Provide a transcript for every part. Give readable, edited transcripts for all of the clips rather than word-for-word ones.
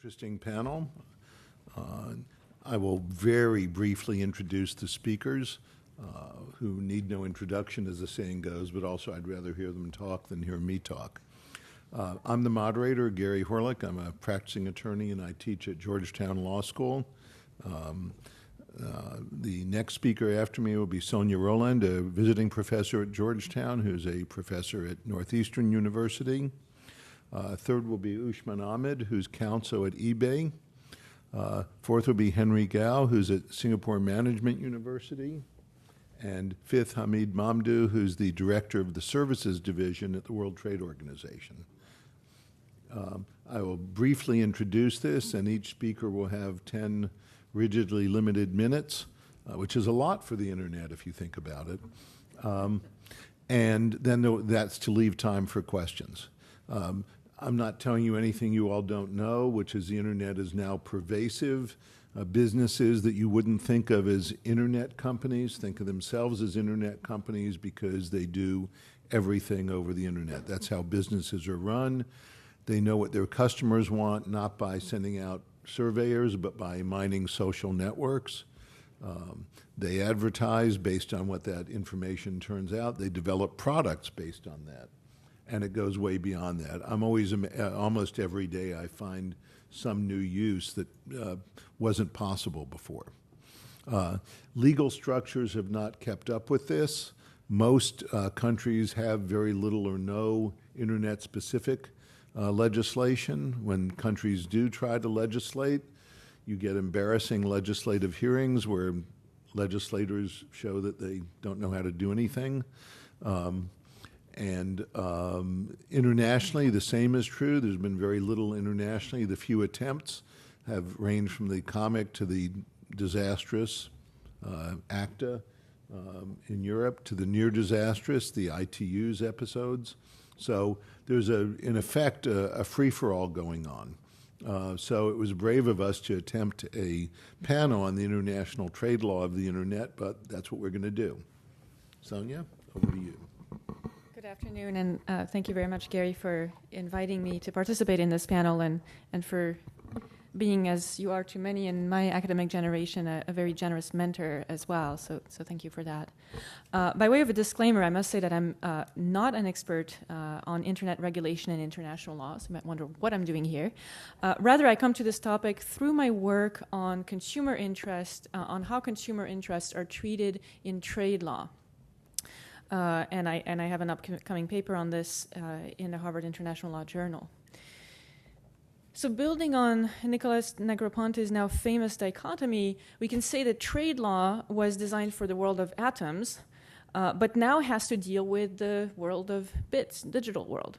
Interesting panel. I will very briefly introduce the speakers, who need no introduction, as the saying goes, but also I'd rather hear them talk than hear me talk. I'm the moderator, Gary Horlick. I'm a practicing attorney, and I teach at Georgetown Law School. The next speaker after me will be Sonia Roland, a visiting professor at Georgetown, who's a professor at Northeastern University. Third will be Ushman Ahmed, who's counsel at eBay. Fourth will be Henry Gao, who's at Singapore Management University. And fifth, Hamid Mamdouh, who's the director of the Services Division at the World Trade Organization. I will briefly introduce this, and each speaker will have 10 rigidly limited minutes, which is a lot for the internet if you think about it. And then that's to leave time for questions. I'm not telling you anything you all don't know, which is the internet is now pervasive. Businesses that you wouldn't think of as internet companies think of themselves as internet companies because they do everything over the internet. That's how businesses are run. They know what their customers want, not by sending out surveyors, but by mining social networks. They advertise based on what that information turns out. They develop products based on that. And it goes way beyond that. I'm always, almost every day, I find some new use that wasn't possible before. Legal structures have not kept up with this. Most countries have very little or no internet-specific legislation. When countries do try to legislate, you get embarrassing legislative hearings where legislators show that they don't know how to do anything. Internationally, the same is true. There's been very little internationally. The few attempts have ranged from the comic to the disastrous ACTA in Europe to the near disastrous, the ITU's episodes. So there's, in effect, a free-for-all going on. So it was brave of us to attempt a panel on the international trade law of the internet, but that's what we're going to do. Sonia, over to you. Good afternoon, and thank you very much, Gary, for inviting me to participate in this panel and for being, as you are to many in my academic generation, a very generous mentor as well. So thank you for that. By way of a disclaimer, I must say that I'm not an expert on internet regulation and international law, so you might wonder what I'm doing here. Rather, I come to this topic through my work on consumer interest, on how consumer interests are treated in trade law. And I have an upcoming paper on this in the Harvard International Law Journal. So building on Nicholas Negroponte's now famous dichotomy, we can say that trade law was designed for the world of atoms, but now has to deal with the world of bits, digital world.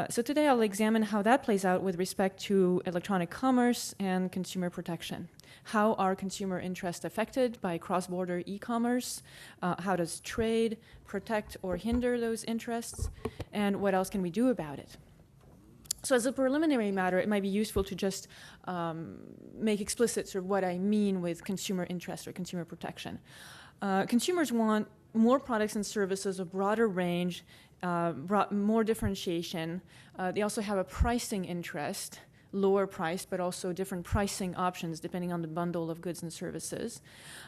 So today I'll examine how that plays out with respect to electronic commerce and consumer protection. How are consumer interests affected by cross-border e-commerce? How does trade protect or hinder those interests? And what else can we do about it? So as a preliminary matter, it might be useful to just make explicit sort of what I mean with consumer interest or consumer protection. Consumers want more products and services, a broader range, more differentiation. They also have a pricing interest, lower priced, but also different pricing options depending on the bundle of goods and services.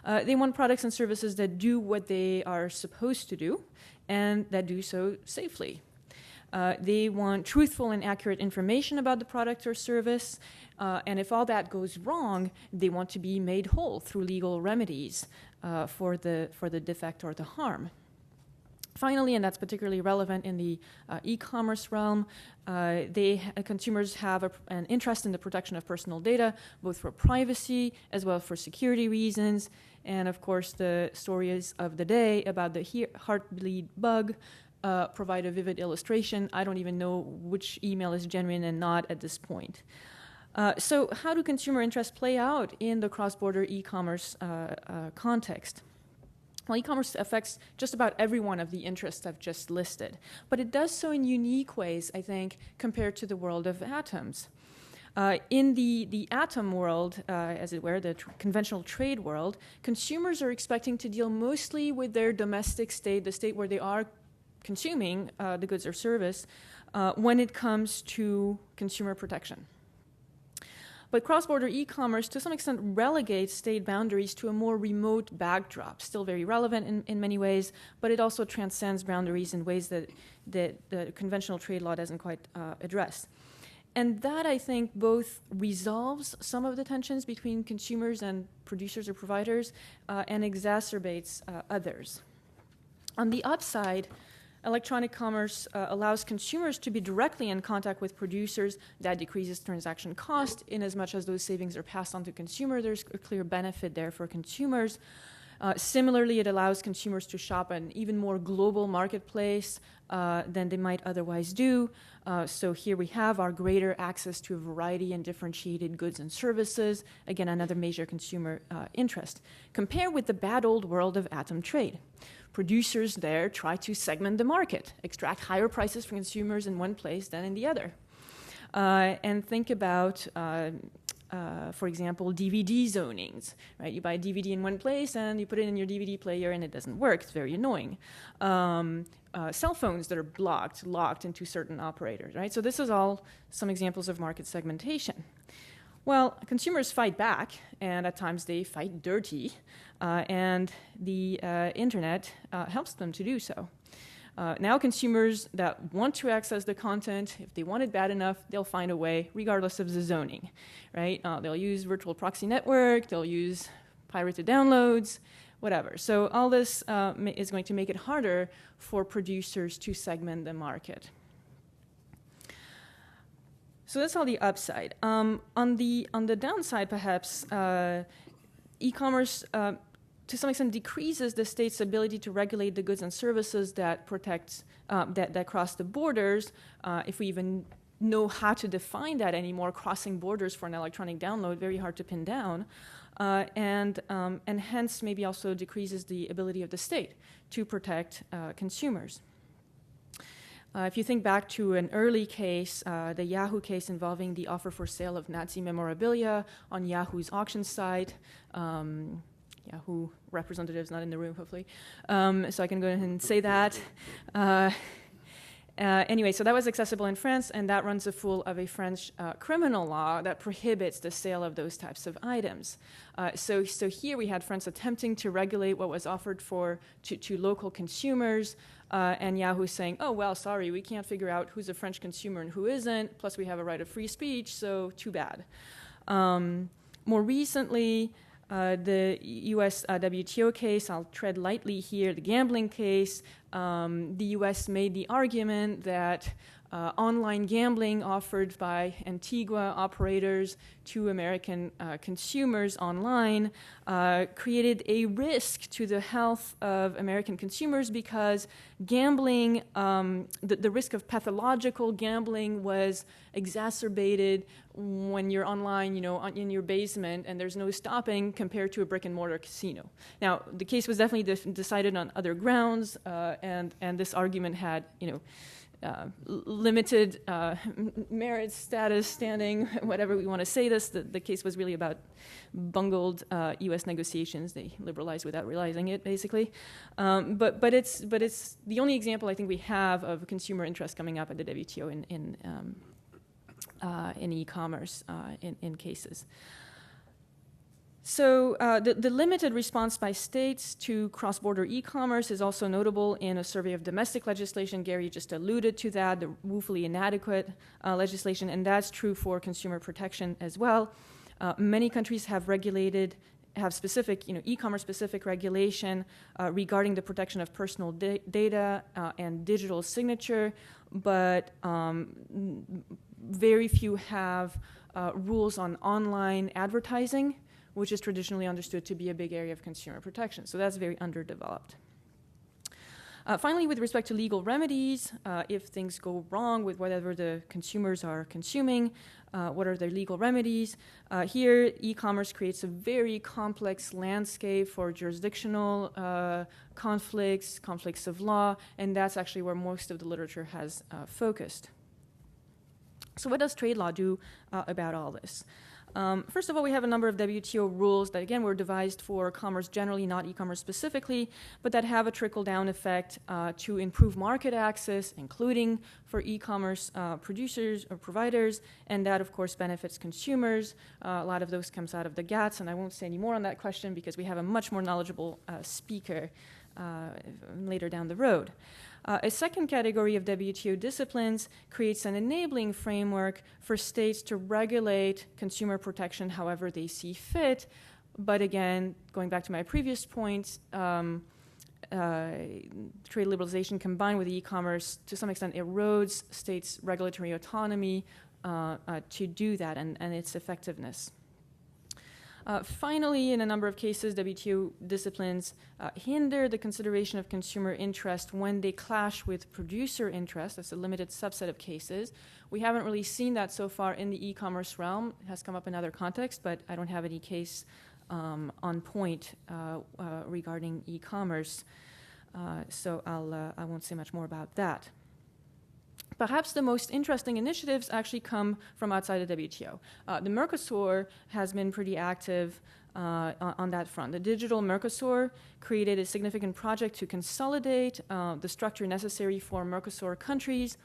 They want products and services that do what they are supposed to do and that do so safely. They want truthful and accurate information about the product or service, and if all that goes wrong, they want to be made whole through legal remedies for the defect or the harm. Finally, and that's particularly relevant in the e-commerce realm, consumers have an interest in the protection of personal data, both for privacy as well as for security reasons. And of course, the stories of the day about the heartbleed bug provide a vivid illustration. I don't even know which email is genuine and not at this point. So how do consumer interests play out in the cross-border e-commerce context? Well, e-commerce affects just about every one of the interests I've just listed, but it does so in unique ways, I think, compared to the world of atoms. In the atom world, as it were, the conventional trade world, consumers are expecting to deal mostly with their domestic state, the state where they are consuming the goods or service, when it comes to consumer protection. But cross-border e-commerce, to some extent, relegates state boundaries to a more remote backdrop, still very relevant in many ways, but it also transcends boundaries in ways that the conventional trade law doesn't quite address. And that, I think, both resolves some of the tensions between consumers and producers or providers and exacerbates others. On the upside, electronic commerce allows consumers to be directly in contact with producers. That decreases transaction cost. In as much as those savings are passed on to consumer, there's a clear benefit there for consumers. Similarly, it allows consumers to shop an even more global marketplace than they might otherwise do. So here we have our greater access to a variety and differentiated goods and services. Again, another major consumer interest. Compare with the bad old world of atom trade. Producers there try to segment the market, extract higher prices for consumers in one place than in the other. And think about, for example, DVD zonings, right? You buy a DVD in one place and you put it in your DVD player and it doesn't work. It's very annoying. Cell phones that are locked into certain operators, right? So this is all some examples of market segmentation. Well, consumers fight back, and at times they fight dirty, and the internet helps them to do so. Now consumers that want to access the content, if they want it bad enough, they'll find a way, regardless of the zoning, right? They'll use virtual proxy network, they'll use pirated downloads, whatever. So all this is going to make it harder for producers to segment the market. So that's all the upside. On the downside, perhaps, e-commerce to some extent decreases the state's ability to regulate the goods and services that protect that cross the borders. If we even know how to define that anymore, crossing borders for an electronic download, very hard to pin down, and hence maybe also decreases the ability of the state to protect consumers. If you think back to an early case, the Yahoo case involving the offer for sale of Nazi memorabilia on Yahoo's auction site, Yahoo representative's not in the room, hopefully, so I can go ahead and say that. Anyway, so that was accessible in France, and that runs afoul of a French criminal law that prohibits the sale of those types of items. So here we had France attempting to regulate what was offered to local consumers, and Yahoo saying, oh, well, sorry, we can't figure out who's a French consumer and who isn't, plus we have a right of free speech, so too bad. More recently, the US WTO case, I'll tread lightly here, the gambling case, the US made the argument that online gambling offered by Antigua operators to American consumers online created a risk to the health of American consumers because gambling, the risk of pathological gambling was exacerbated when you're online, in your basement, and there's no stopping compared to a brick and mortar casino. Now, the case was definitely decided on other grounds, and this argument had, limited merit status, standing, whatever we want to say this. The case was really about bungled U.S. negotiations. They liberalized without realizing it, basically. But it's the only example I think we have of consumer interest coming up at the WTO in e-commerce in cases. So the limited response by states to cross-border e-commerce is also notable in a survey of domestic legislation. Gary just alluded to that, the woefully inadequate legislation, and that's true for consumer protection as well. Many countries have specific, e-commerce-specific regulation regarding the protection of personal data and digital signature, but very few have rules on online advertising, which is traditionally understood to be a big area of consumer protection. So that's very underdeveloped. Finally, with respect to legal remedies, if things go wrong with whatever the consumers are consuming, what are their legal remedies? Here, e-commerce creates a very complex landscape for jurisdictional conflicts of law, and that's actually where most of the literature has focused. So what does trade law do about all this? First of all, we have a number of WTO rules that, again, were devised for commerce generally, not e-commerce specifically, but that have a trickle-down effect to improve market access, including for e-commerce producers or providers, and that, of course, benefits consumers. A lot of those comes out of the GATS, and I won't say any more on that question because we have a much more knowledgeable speaker later down the road. A second category of WTO disciplines creates an enabling framework for states to regulate consumer protection however they see fit. But again, going back to my previous points, trade liberalization combined with e-commerce to some extent erodes states' regulatory autonomy to do that and its effectiveness. Finally, in a number of cases, WTO disciplines hinder the consideration of consumer interest when they clash with producer interest. That's a limited subset of cases. We haven't really seen that so far in the e-commerce realm. It has come up in other contexts, but I don't have any case on point regarding e-commerce, so I won't say much more about that. Perhaps the most interesting initiatives actually come from outside the WTO. The Mercosur has been pretty active on that front. The Digital Mercosur created a significant project to consolidate the structure necessary for Mercosur countries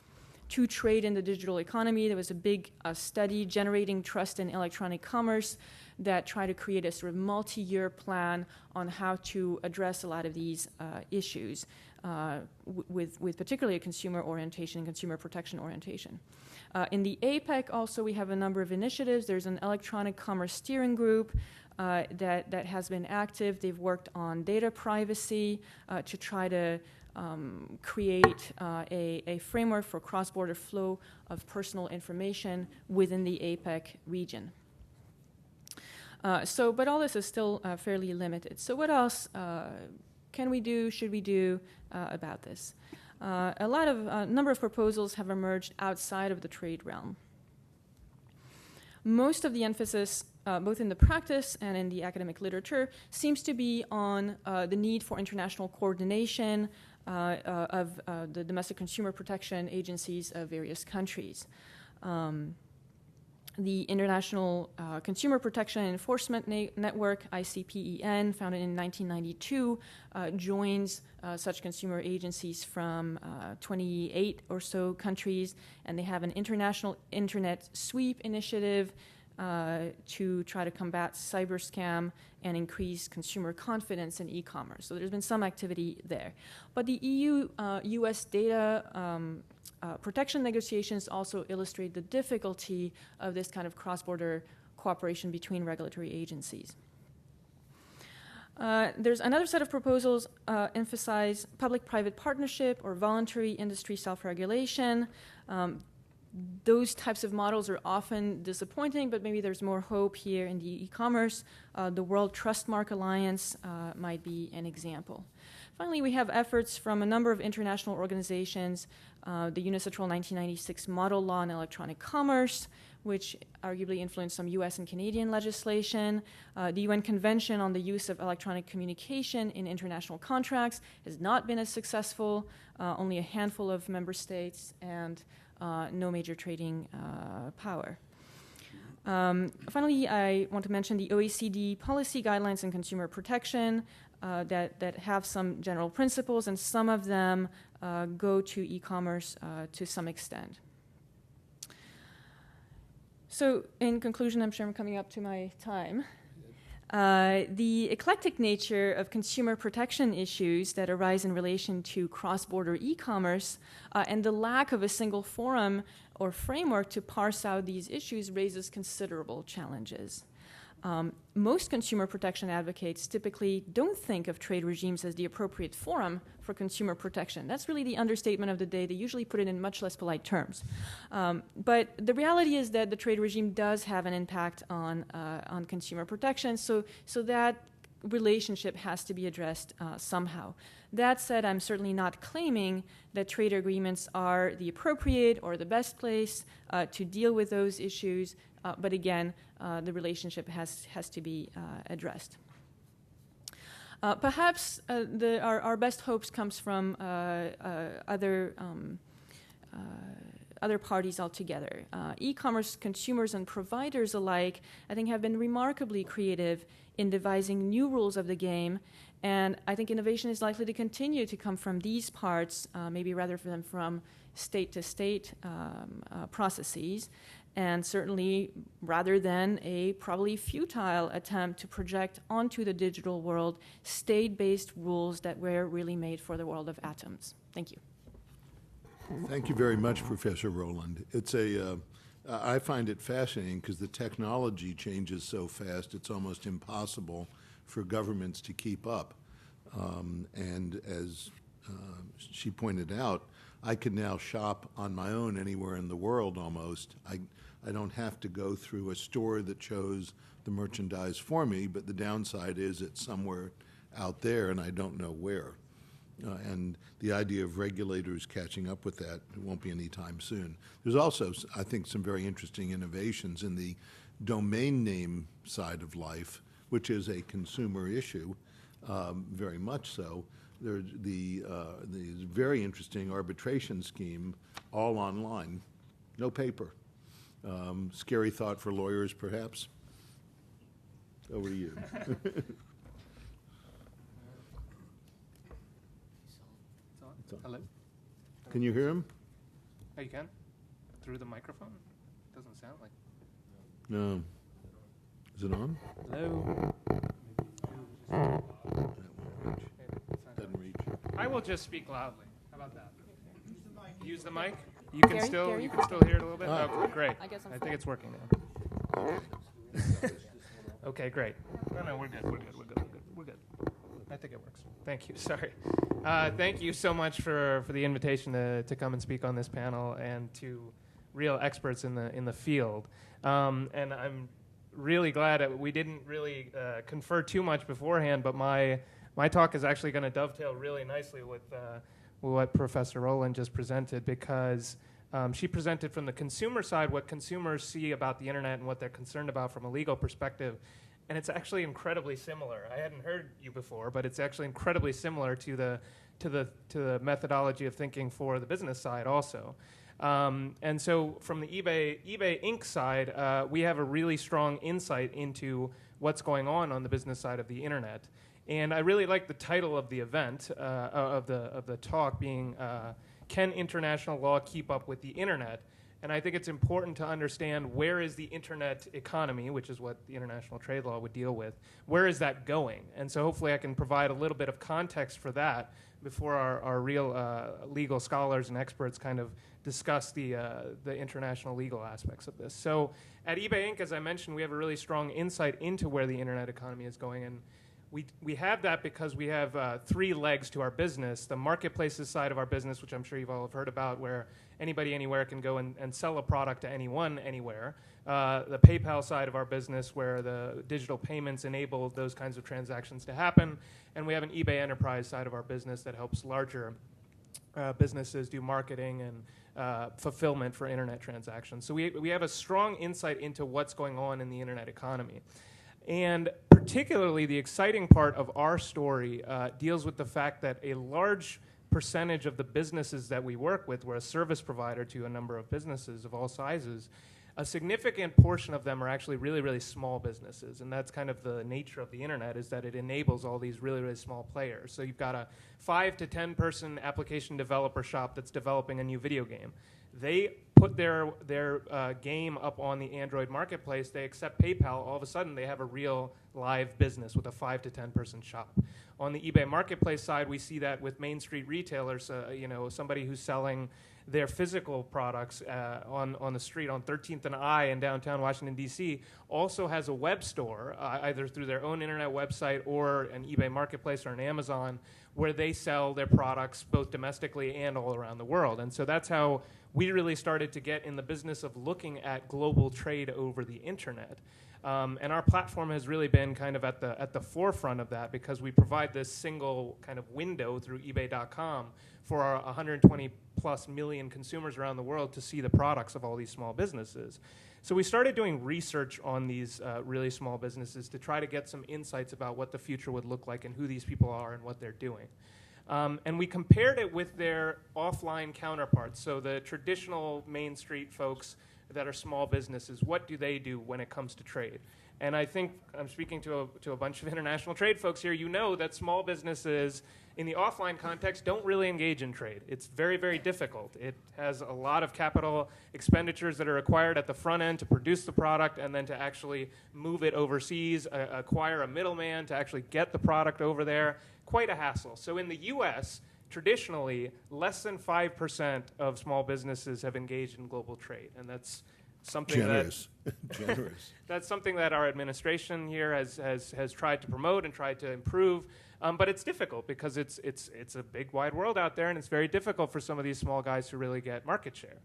to trade in the digital economy. There was a big study generating trust in electronic commerce that tried to create a sort of multi-year plan on how to address a lot of these issues. With particularly a consumer orientation and consumer protection orientation. In the APEC also we have a number of initiatives. There's an electronic commerce steering group that has been active. They've worked on data privacy to try to create a framework for cross-border flow of personal information within the APEC region. But all this is still fairly limited. So what else can we do, should we do about this? A number of proposals have emerged outside of the trade realm. Most of the emphasis, both in the practice and in the academic literature, seems to be on the need for international coordination of the domestic consumer protection agencies of various countries. The International Consumer Protection and Enforcement Network, ICPEN, founded in 1992, joins such consumer agencies from 28 or so countries, and they have an international internet sweep initiative to try to combat cyber scam and increase consumer confidence in e-commerce. So there's been some activity there. But the EU-US data protection negotiations also illustrate the difficulty of this kind of cross-border cooperation between regulatory agencies. There's another set of proposals emphasize public-private partnership or voluntary industry self-regulation. Those types of models are often disappointing, but maybe there's more hope here in the e-commerce. The World Trustmark Alliance might be an example. Finally, we have efforts from a number of international organizations, the UNICETRAL 1996 Model Law on Electronic Commerce, which arguably influenced some US and Canadian legislation. The UN Convention on the Use of Electronic Communication in International Contracts has not been as successful, only a handful of member states, and no major trading power. Finally, I want to mention the OECD policy guidelines on consumer protection that have some general principles, and some of them go to e-commerce to some extent. So in conclusion, I'm sure I'm coming up to my time. The eclectic nature of consumer protection issues that arise in relation to cross-border e-commerce and the lack of a single forum or framework to parse out these issues raises considerable challenges. Most consumer protection advocates typically don't think of trade regimes as the appropriate forum for consumer protection. That's really the understatement of the day. They usually put it in much less polite terms. But the reality is that the trade regime does have an impact on consumer protection, so that relationship has to be addressed somehow. That said, I'm certainly not claiming that trade agreements are the appropriate or the best place to deal with those issues, but again, the relationship has to be addressed. Perhaps our best hopes comes from other other parties altogether. E-commerce consumers and providers alike, I think, have been remarkably creative in devising new rules of the game, and I think innovation is likely to continue to come from these parts, maybe rather than from state-to-state processes, and certainly rather than a probably futile attempt to project onto the digital world state-based rules that were really made for the world of atoms. Thank you. Thank you very much, Professor Rowland. I find it fascinating because the technology changes so fast, it's almost impossible for governments to keep up. And as she pointed out, I can now shop on my own anywhere in the world almost. I don't have to go through a store that shows the merchandise for me, but the downside is it's somewhere out there and I don't know where. And the idea of regulators catching up with that won't be anytime soon. There's also, I think, some very interesting innovations in the domain name side of life, which is a consumer issue, very much so. There's the very interesting arbitration scheme, all online, no paper. Scary thought for lawyers, perhaps. Over to you. Hello? Can you hear him? Oh, you can? Through the microphone? Doesn't sound like. No. Is it on? Hello? Doesn't reach. I will just speak loudly. How about that? Use the mic. You Gary? can still Gary? you can still hear it a little bit. Ah. Okay, great. I guess I'm I fine. think it's working now. Okay, great. No, we're good. We're good. We're good. We're good. We're good. I think it works. Thank you. Sorry. Thank you so much for the invitation to come and speak on this panel and to real experts in the field. And I'm really glad that we didn't really confer too much beforehand, but my talk is actually going to dovetail really nicely with what Professor Rowland just presented, because she presented from the consumer side what consumers see about the internet and what they're concerned about from a legal perspective. And it's actually incredibly similar. I hadn't heard you before, but it's actually incredibly similar to the methodology of thinking for the business side also. And so from the eBay Inc. side, we have a really strong insight into what's going on the business side of the internet. And I really like the title of the event, of the talk being, Can International Law Keep Up with the Internet? And I think it's important to understand where is the internet economy, which is what the international trade law would deal with, where is that going? And so hopefully I can provide a little bit of context for that before our real legal scholars and experts kind of discuss the international legal aspects of this. So at eBay Inc., as I mentioned, we have a really strong insight into where the internet economy is going. And we have that because we have three legs to our business. The marketplaces side of our business, which I'm sure you've all have heard about, where anybody anywhere can go and sell a product to anyone anywhere. The PayPal side of our business, where the digital payments enable those kinds of transactions to happen. And we have an eBay Enterprise side of our business that helps larger businesses do marketing and fulfillment for internet transactions. So we have a strong insight into what's going on in the internet economy. And particularly the exciting part of our story deals with the fact that a large percentage of the businesses that we work with, we're a service provider to a number of businesses of all sizes, a significant portion of them are actually really, really small businesses. And that's kind of the nature of the internet, is that it enables all these really, really small players. So you've got a 5 to 10 person application developer shop that's developing a new video game. They put their game up on the Android marketplace, they accept PayPal, all of a sudden they have a real live business with a 5 to 10 person shop. On the eBay marketplace side, we see that with Main Street retailers, somebody who's selling their physical products on the street on 13th and I in downtown Washington, D.C., also has a web store, either through their own internet website or an eBay marketplace or an Amazon, where they sell their products both domestically and all around the world. And so that's how we really started to get in the business of looking at global trade over the internet. And our platform has really been kind of at the forefront of that, because we provide this single kind of window through eBay.com for our 120 plus million consumers around the world to see the products of all these small businesses. So we started doing research on these really small businesses to try to get some insights about what the future would look like and who these people are and what they're doing. And we compared it with their offline counterparts, so the traditional Main Street folks that are small businesses. What do they do when it comes to trade? And I think I'm speaking to a bunch of international trade folks here. You know that small businesses in the offline context don't really engage in trade. It's very, very difficult. It has a lot of capital expenditures that are required at the front end to produce the product and then to actually move it overseas, acquire a middleman to actually get the product over there. Quite a hassle. So in the US, traditionally, less than 5% of small businesses have engaged in global trade, and that's something Generous. that's something that our administration here has tried to promote and tried to improve. But it's difficult because it's a big, wide world out there, and it's very difficult for some of these small guys to really get market share.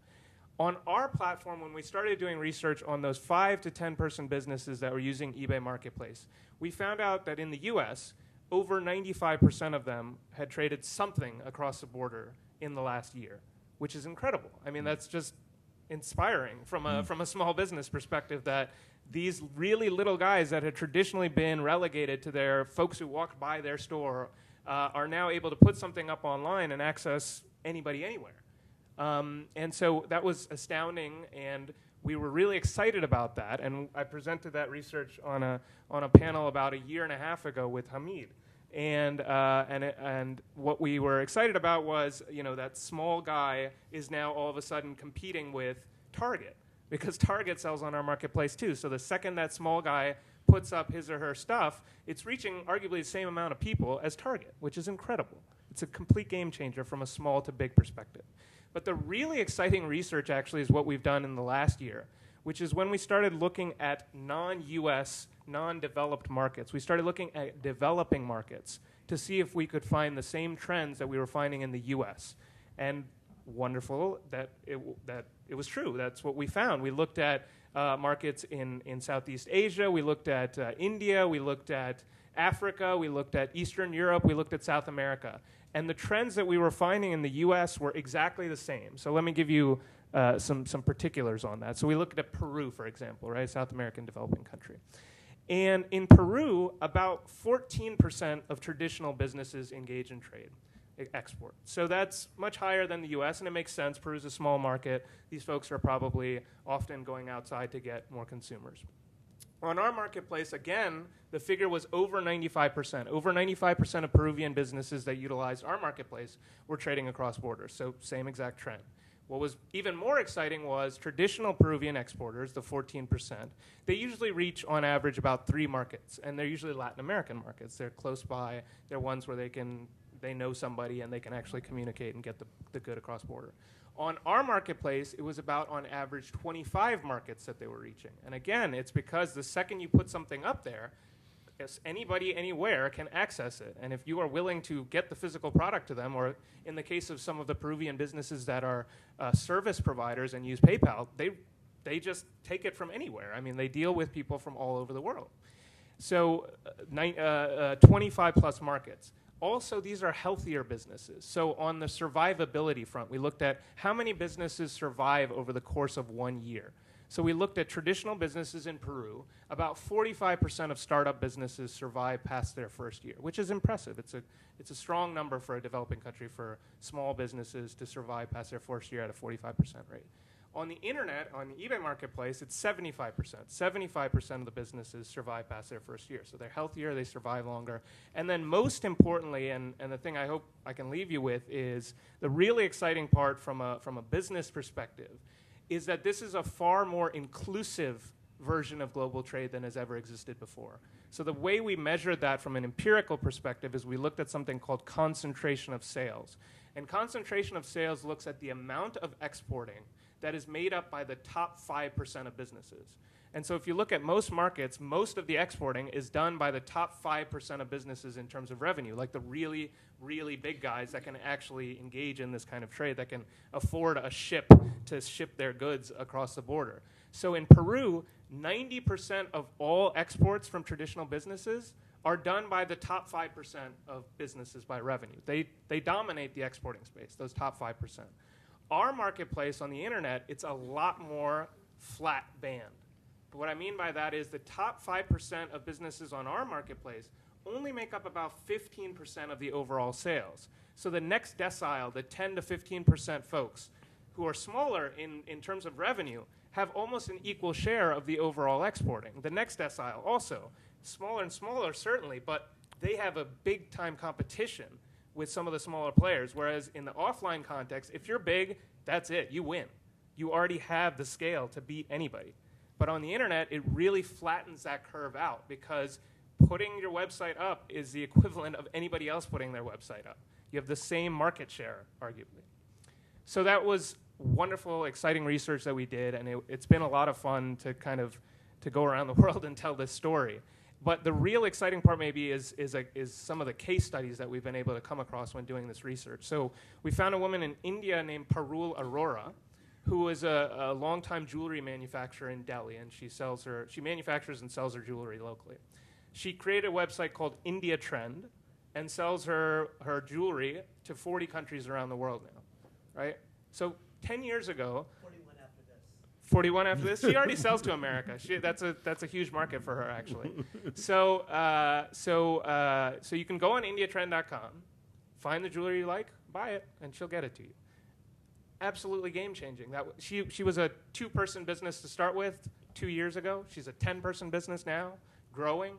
On our platform, when we started doing research on those 5 to 10 person businesses that were using eBay Marketplace, we found out that in the US, over 95% of them had traded something across the border in the last year, which is incredible. I mean, that's just inspiring from a small business perspective, that these really little guys that had traditionally been relegated to their folks who walked by their store are now able to put something up online and access anybody anywhere. And so that was astounding, and we were really excited about that. And I presented that research on a panel about a year and a half ago with Hamid. And what we were excited about was, that small guy is now all of a sudden competing with Target, because Target sells on our marketplace too. So the second that small guy puts up his or her stuff, it's reaching arguably the same amount of people as Target, which is incredible. It's a complete game changer from a small to big perspective. But the really exciting research actually is what we've done in the last year, which is when we started looking at non-US, non-developed markets. We started looking at developing markets to see if we could find the same trends that we were finding in the US. And wonderful that it was true. That's what we found. We looked at markets in Southeast Asia. We looked at India. We looked at Africa. We looked at Eastern Europe. We looked at South America. And the trends that we were finding in the US were exactly the same. So let me give you some particulars on that. So we looked at Peru, for example, right? South American developing country. And in Peru, about 14% of traditional businesses engage in trade, export. So that's much higher than the US, and it makes sense. Peru's a small market. These folks are probably often going outside to get more consumers. On our marketplace, again, the figure was over 95%. Over 95% of Peruvian businesses that utilized our marketplace were trading across borders, so same exact trend. What was even more exciting was traditional Peruvian exporters, the 14%, they usually reach, on average, about 3 markets, and they're usually Latin American markets. They're close by. They're ones where they know somebody and they can actually communicate and get the good across border. On our marketplace, it was about, on average, 25 markets that they were reaching. And again, it's because the second you put something up there, anybody anywhere can access it. And if you are willing to get the physical product to them, or in the case of some of the Peruvian businesses that are service providers and use PayPal, they just take it from anywhere. I mean, they deal with people from all over the world. So 25 plus markets. Also, these are healthier businesses. So on the survivability front, we looked at how many businesses survive over the course of 1 year. So we looked at traditional businesses in Peru. About 45% of startup businesses survive past their first year, which is impressive. It's a strong number for a developing country for small businesses to survive past their first year at a 45% rate. On the internet, on the eBay marketplace, it's 75%. 75% of the businesses survive past their first year. So they're healthier, they survive longer. And then most importantly, and the thing I hope I can leave you with, is the really exciting part from a business perspective is that this is a far more inclusive version of global trade than has ever existed before. So the way we measured that from an empirical perspective is we looked at something called concentration of sales. And concentration of sales looks at the amount of exporting that is made up by the top 5% of businesses. And so if you look at most markets, most of the exporting is done by the top 5% of businesses in terms of revenue, like the really, really big guys that can actually engage in this kind of trade, that can afford a ship to ship their goods across the border. So in Peru, 90% of all exports from traditional businesses are done by the top 5% of businesses by revenue. They dominate the exporting space, those top 5%. Our marketplace on the internet, it's a lot more flat band. But what I mean by that is the top 5% of businesses on our marketplace only make up about 15% of the overall sales. So the next decile, the 10 to 15% folks who are smaller in terms of revenue, have almost an equal share of the overall exporting. The next decile also, smaller and smaller certainly, but they have a big time competition with some of the smaller players, whereas in the offline context, if you're big, that's it, you win. You already have the scale to beat anybody. But on the internet, it really flattens that curve out because putting your website up is the equivalent of anybody else putting their website up. You have the same market share, arguably. So that was wonderful, exciting research that we did, and it's been a lot of fun to kind of to go around the world and tell this story. But the real exciting part maybe is some of the case studies that we've been able to come across when doing this research. So we found a woman in India named Parul Arora, who is a longtime jewelry manufacturer in Delhi, and she manufactures and sells her jewelry locally. She created a website called India Trend and sells her jewelry to 40 countries around the world now, right? So 10 years ago, 41 after this. She already sells to America. That's a huge market for her, actually. So you can go on indiatrend.com, find the jewelry you like, buy it, and she'll get it to you. Absolutely game-changing. She was a 2-person business to start with 2 years ago. She's a 10-person business now, growing.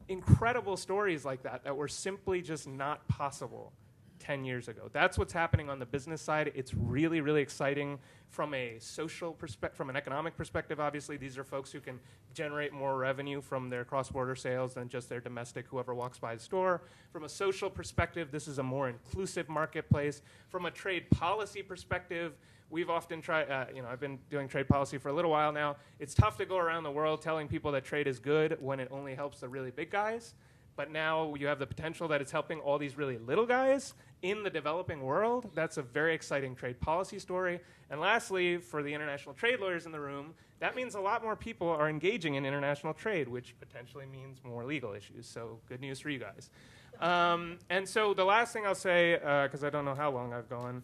Incredible stories like that were simply just not possible 10 years ago. That's what's happening on the business side. It's really, really exciting from a social perspective, from an economic perspective. Obviously, these are folks who can generate more revenue from their cross-border sales than just their domestic, whoever walks by the store. From a social perspective, this is a more inclusive marketplace. From a trade policy perspective, we've often tried, I've been doing trade policy for a little while now. It's tough to go around the world telling people that trade is good when it only helps the really big guys. But now you have the potential that it's helping all these really little guys in the developing world. That's a very exciting trade policy story. And lastly, for the international trade lawyers in the room, that means a lot more people are engaging in international trade, which potentially means more legal issues. So good news for you guys. And so the last thing I'll say, because I don't know how long I've gone,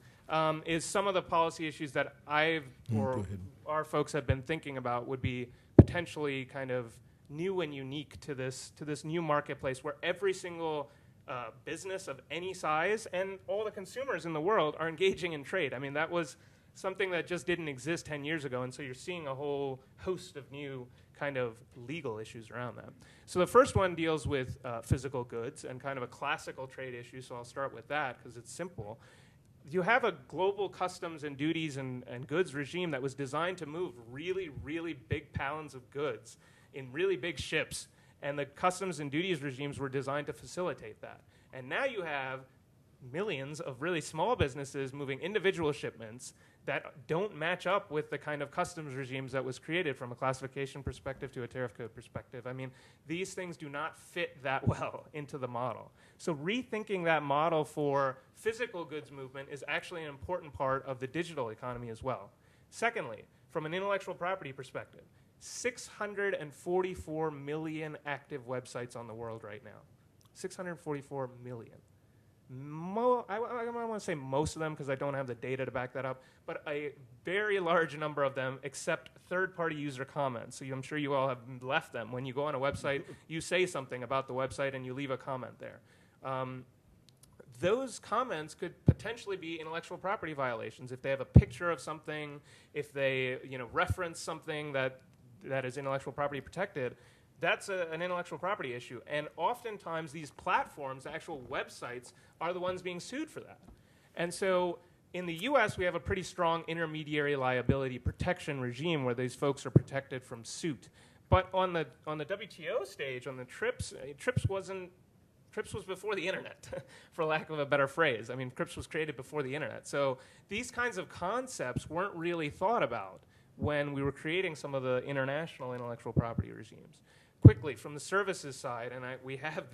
is some of the policy issues that our folks have been thinking about would be potentially kind of new and unique to this new marketplace where every single business of any size and all the consumers in the world are engaging in trade. I mean, that was something that just didn't exist 10 years ago, and so you're seeing a whole host of new kind of legal issues around that. So the first one deals with physical goods and kind of a classical trade issue, so I'll start with that because it's simple. You have a global customs and duties and goods regime that was designed to move really, really big pounds of goods in really big ships, and the customs and duties regimes were designed to facilitate that. And now you have millions of really small businesses moving individual shipments that don't match up with the kind of customs regimes that was created from a classification perspective to a tariff code perspective. I mean, these things do not fit that well into the model. So rethinking that model for physical goods movement is actually an important part of the digital economy as well. Secondly, from an intellectual property perspective, 644 million active websites on the world right now. 644 million. I don't want to say most of them because I don't have the data to back that up, but a very large number of them accept third-party user comments. So I'm sure you all have left them. When you go on a website, you say something about the website and you leave a comment there. Those comments could potentially be intellectual property violations if they have a picture of something, if they reference something that is intellectual property protected. That's an intellectual property issue. And oftentimes these platforms, actual websites, are the ones being sued for that. And so in the US, we have a pretty strong intermediary liability protection regime where these folks are protected from suit. But on the WTO stage, on the TRIPS was before the internet, for lack of a better phrase. I mean, TRIPS was created before the internet. So these kinds of concepts weren't really thought about when we were creating some of the international intellectual property regimes. Quickly, from the services side, and we have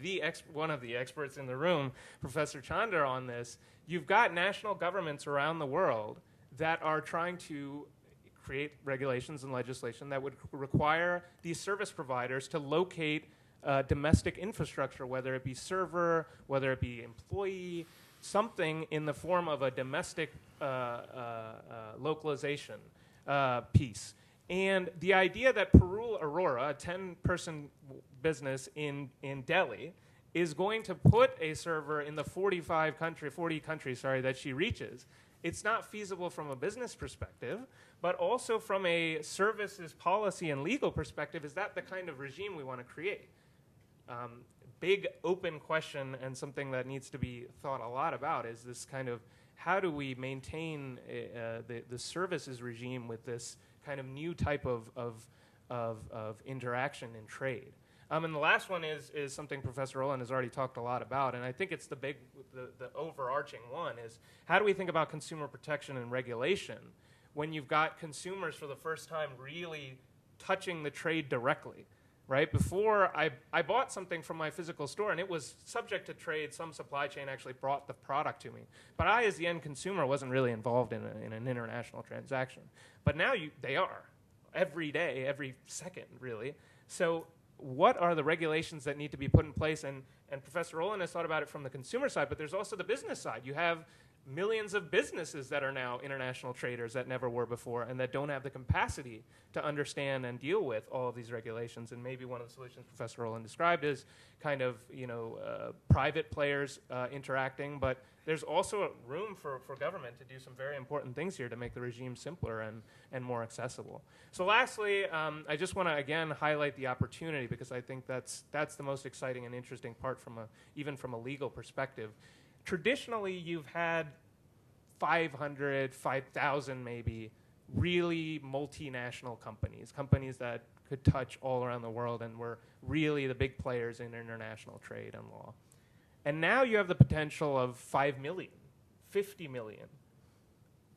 one of the experts in the room, Professor Chandra, on this, you've got national governments around the world that are trying to create regulations and legislation that would require these service providers to locate domestic infrastructure, whether it be server, whether it be employee, something in the form of a domestic localization piece. And the idea that Parul Arora, a 10-person business in Delhi, is going to put a server in the 40 countries, that she reaches. It's not feasible from a business perspective, but also from a services policy and legal perspective. Is that the kind of regime we want to create? Big open question, and something that needs to be thought a lot about is this kind of, how do we maintain the services regime with this kind of new type of interaction in trade? And the last one is something Professor Olin has already talked a lot about, and I think it's the overarching one, is how do we think about consumer protection and regulation when you've got consumers for the first time really touching the trade directly, right? Before, I bought something from my physical store, and it was subject to trade. Some supply chain actually brought the product to me. But I, as the end consumer, wasn't really involved in an international transaction. But now they are, every day, every second, really. So what are the regulations that need to be put in place? And Professor Olin has thought about it from the consumer side, but there's also the business side. You have millions of businesses that are now international traders that never were before, and that don't have the capacity to understand and deal with all of these regulations. And maybe one of the solutions Professor Olin described is kind of, private players interacting, but there's also room for government to do some very important things here to make the regime simpler and more accessible. So lastly, I just want to again highlight the opportunity, because I think that's the most exciting and interesting part even from a legal perspective. Traditionally, you've had 500, 5,000 maybe, really multinational companies that could touch all around the world and were really the big players in international trade and law. And now you have the potential of 5 million, 50 million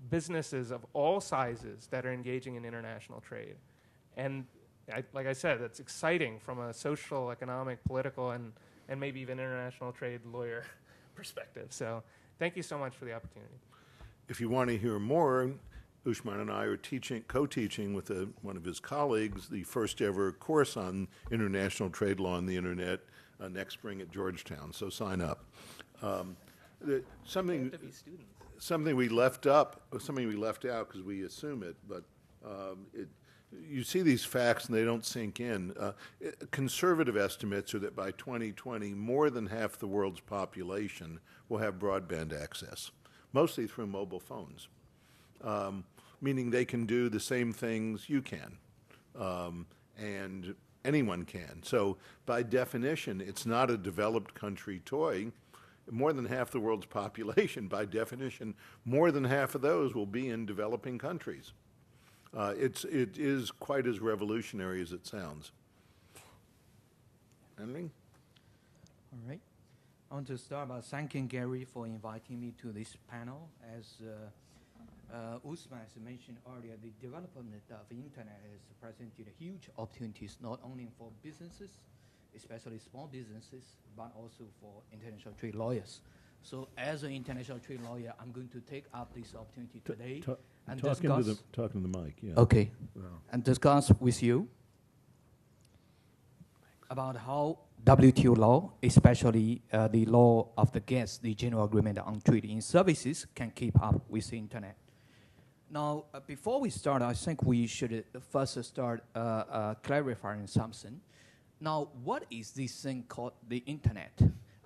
businesses of all sizes that are engaging in international trade. And like I said, that's exciting from a social, economic, political, and maybe even international trade lawyer perspective. So thank you so much for the opportunity. If you want to hear more, Ushman and I are co-teaching with one of his colleagues the first ever course on international trade law on the internet next spring at Georgetown. So sign up. Something we left out because we assume it, but you see these facts and they don't sink in. Conservative estimates are that by 2020, more than half the world's population will have broadband access, mostly through mobile phones, meaning they can do the same things you can, and anyone can. So by definition, it's not a developed country toy. More than half the world's population, by definition, more than half of those will be in developing countries. It is quite as revolutionary as it sounds. Anything? All right. I want to start by thanking Gary for inviting me to this panel. As Usman has mentioned earlier, the development of the internet has presented huge opportunities, not only for businesses, especially small businesses, but also for international trade lawyers. So as an international trade lawyer, I'm going to take up this opportunity today and discuss... Talking to the mic, yeah. Okay. Wow. And discuss with you about how WTO law, especially the law of the GATS, the General Agreement on Trade in Services, can keep up with the internet. Now, before we start, I think we should first start clarifying something. Now, what is this thing called the internet?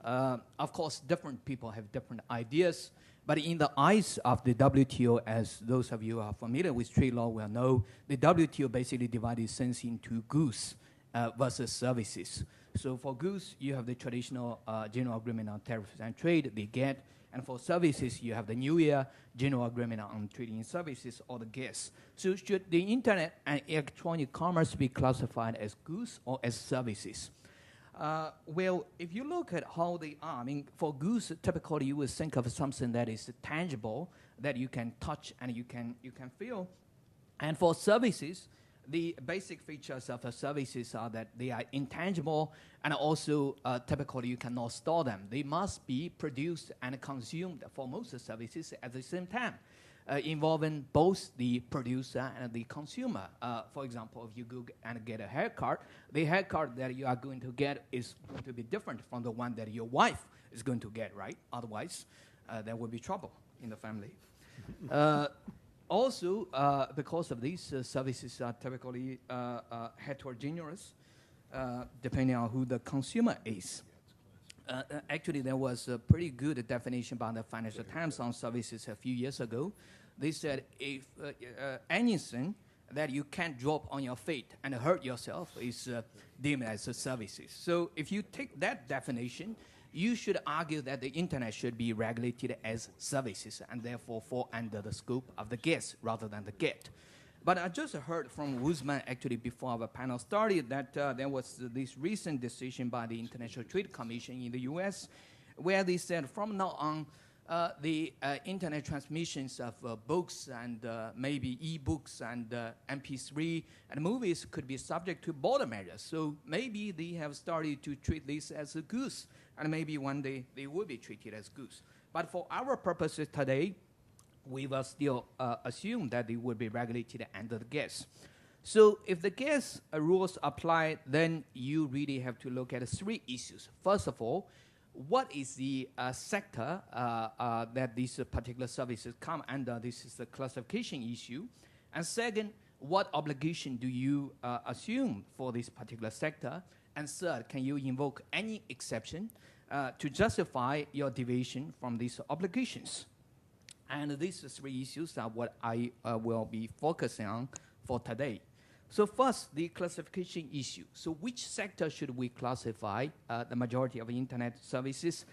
Of course, different people have different ideas, but in the eyes of the WTO, as those of you who are familiar with trade law will know, the WTO basically divided things into goods versus services. So for goods, you have the traditional General Agreement on Tariffs and Trade, the GATT, and for services, you have the New Year General Agreement on Trading in Services, or the GATS. So should the internet and electronic commerce be classified as goods or as services? Well, if you look at how they are, I mean, for goods, typically you would think of something that is tangible, that you can touch and you can feel. And for services, the basic features of services are that they are intangible, and also typically you cannot store them. They must be produced and consumed for most services at the same time, involving both the producer and the consumer. For example, if you go and get a haircut, the haircut that you are going to get is going to be different from the one that your wife is going to get, right? Otherwise, there will be trouble in the family. Also, because of these services are typically heterogeneous, depending on who the consumer is. Actually, there was a pretty good definition by the Financial Times on services a few years ago. They said if anything that you can't drop on your feet and hurt yourself is deemed as a services. So if you take that definition, you should argue that the internet should be regulated as services and therefore fall under the scope of the guest rather than the get. But I just heard from Guzman actually before our panel started that there was this recent decision by the International Trade Commission in the US where they said from now on the internet transmissions of books and maybe e-books and MP3 and movies could be subject to border measures. So maybe they have started to treat this as a goods, and maybe one day they will be treated as goods. But for our purposes today, we will still assume that they will be regulated under the GAS. So if the GAS rules apply, then you really have to look at 3 issues. First of all, what is the sector that these particular services come under? This is the classification issue. And second, what obligation do you assume for this particular sector? And third, can you invoke any exception to justify your deviation from these obligations? And these 3 issues are what I will be focusing on for today. So first, the classification issue. So which sector should we classify the majority of internet services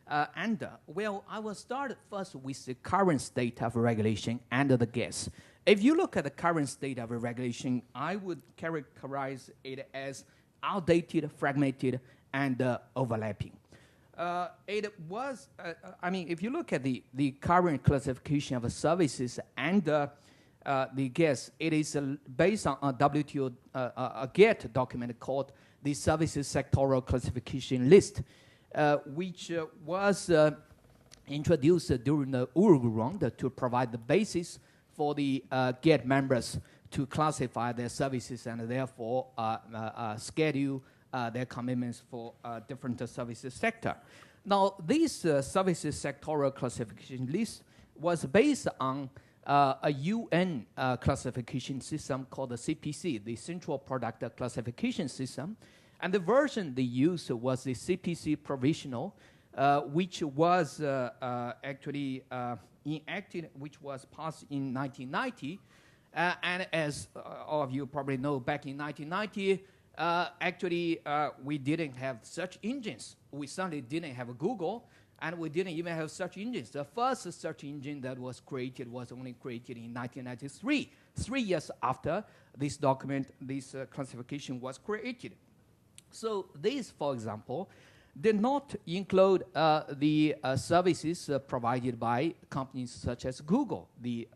under? Well, I will start first with the current state of regulation under the GAS. If you look at the current state of regulation, I would characterize it as outdated, fragmented, and overlapping. It was, if you look at the current classification of services and the GAS, it is based on a WTO a GET document called the Services Sectoral Classification List, which was introduced during the Uruguay round to provide the basis for the GET members to classify their services and therefore schedule their commitments for different services sector. Now, this services sectoral classification list was based on a UN classification system called the CPC, the Central Product Classification System. And the version they used was the CPC Provisional, which was actually enacted, which was passed in 1990. And as all of you probably know, back in 1990, we didn't have search engines. We certainly didn't have Google, and we didn't even have search engines. The first search engine that was created was only created in 1993, 3 years after this document, this classification was created. So this, for example, did not include the services provided by companies such as Google, the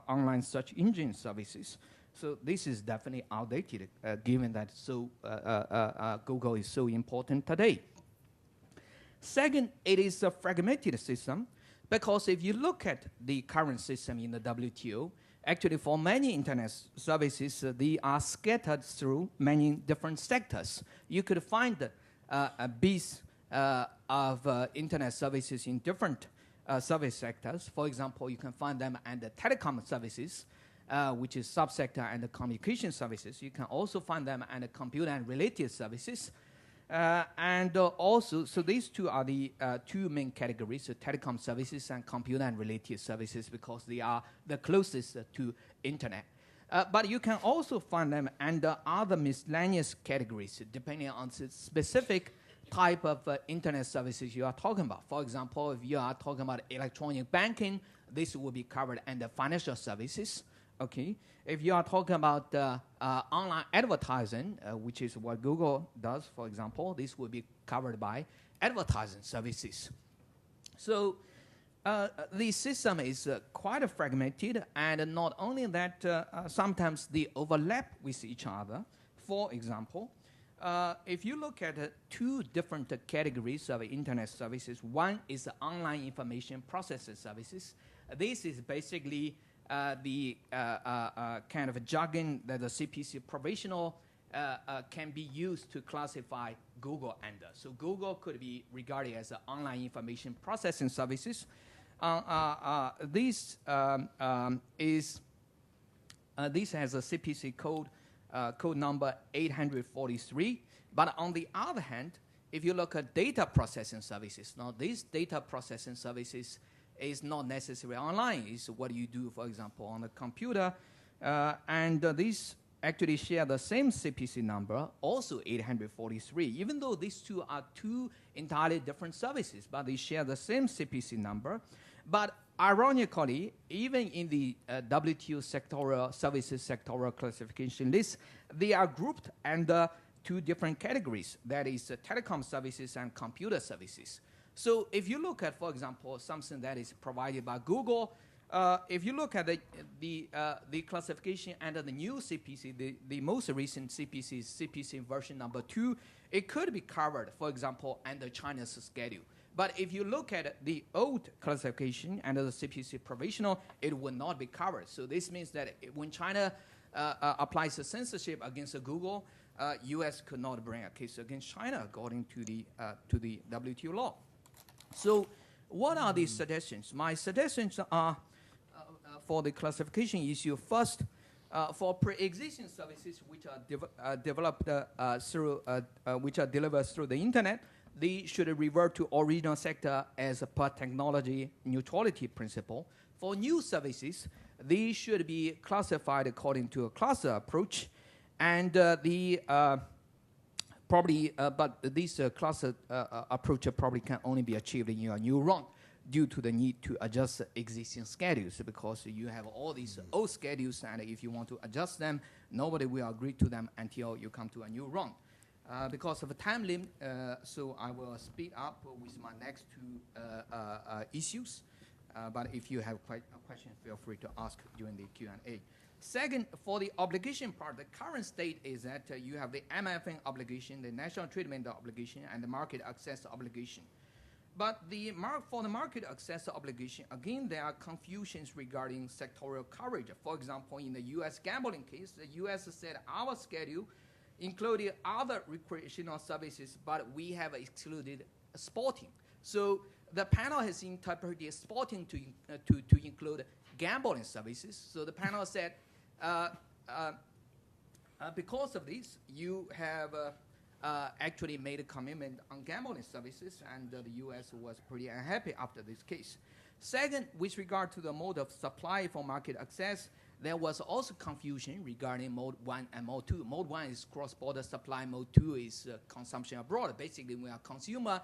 online search engine services. So this is definitely outdated, given that Google is so important today. Second, it is a fragmented system, because if you look at the current system in the WTO, actually for many internet services, they are scattered through many different sectors. You could find a base of internet services in different service sectors. For example, you can find them under telecom services, which is subsector and the communication services. You can also find them under computer and related services. Also, so these two are the 2 main categories, so telecom services and computer and related services, because they are the closest to internet. But you can also find them under other miscellaneous categories, depending on the specific type of internet services you are talking about. For example, if you are talking about electronic banking, this will be covered under financial services. Okay. If you are talking about online advertising, which is what Google does, for example, this will be covered by advertising services. So the system is quite fragmented, and not only that, sometimes they overlap with each other. For example, if you look at 2 different categories of internet services, one is the online information processing services. This is basically the kind of a jargon that the CPC provisional can be used to classify Google under. So Google could be regarded as online information processing services. This has a CPC code number 843. But on the other hand, if you look at data processing services, now these data processing services is not necessarily online. It's what you do, for example, on a computer. These actually share the same CPC number, also 843, even though these two are two entirely different services, but they share the same CPC number. But ironically, even in the WTO sectoral services sectoral classification list, they are grouped under two different categories. That is telecom services and computer services. So if you look at, for example, something that is provided by Google, if you look at the classification under the new CPC, the most recent CPC is CPC version number 2, it could be covered, for example, under China's schedule. But if you look at the old classification under the CPC provisional, it will not be covered. So this means that when China applies a censorship against Google, U.S. could not bring a case against China according to the WTO law. So what are these suggestions? My suggestions are for the classification issue. First, for pre-existing services which are developed which are delivered through the internet, they should revert to original sector as per technology neutrality principle. For new services, they should be classified according to a cluster approach, and but this cluster approach probably can only be achieved in your new round due to the need to adjust existing schedules, because you have all these old schedules, and if you want to adjust them, nobody will agree to them until you come to a new round. Because of a time limit, so I will speed up with my next two issues. But if you have a question, feel free to ask during the Q&A. Second, for the obligation part, the current state is that you have the MFN obligation, the national treatment obligation, and the market access obligation. But for the market access obligation, again, there are confusions regarding sectorial coverage. For example, in the U.S. gambling case, the U.S. said our schedule included other recreational services, but we have excluded sporting. So the panel has interpreted sporting to include gambling services. So the panel said, because of this, you have actually made a commitment on gambling services, and the U.S. was pretty unhappy after this case. Second, with regard to the mode of supply for market access, there was also confusion regarding Mode 1 and Mode 2. Mode 1 is cross-border supply. Mode 2 is consumption abroad. Basically, when a consumer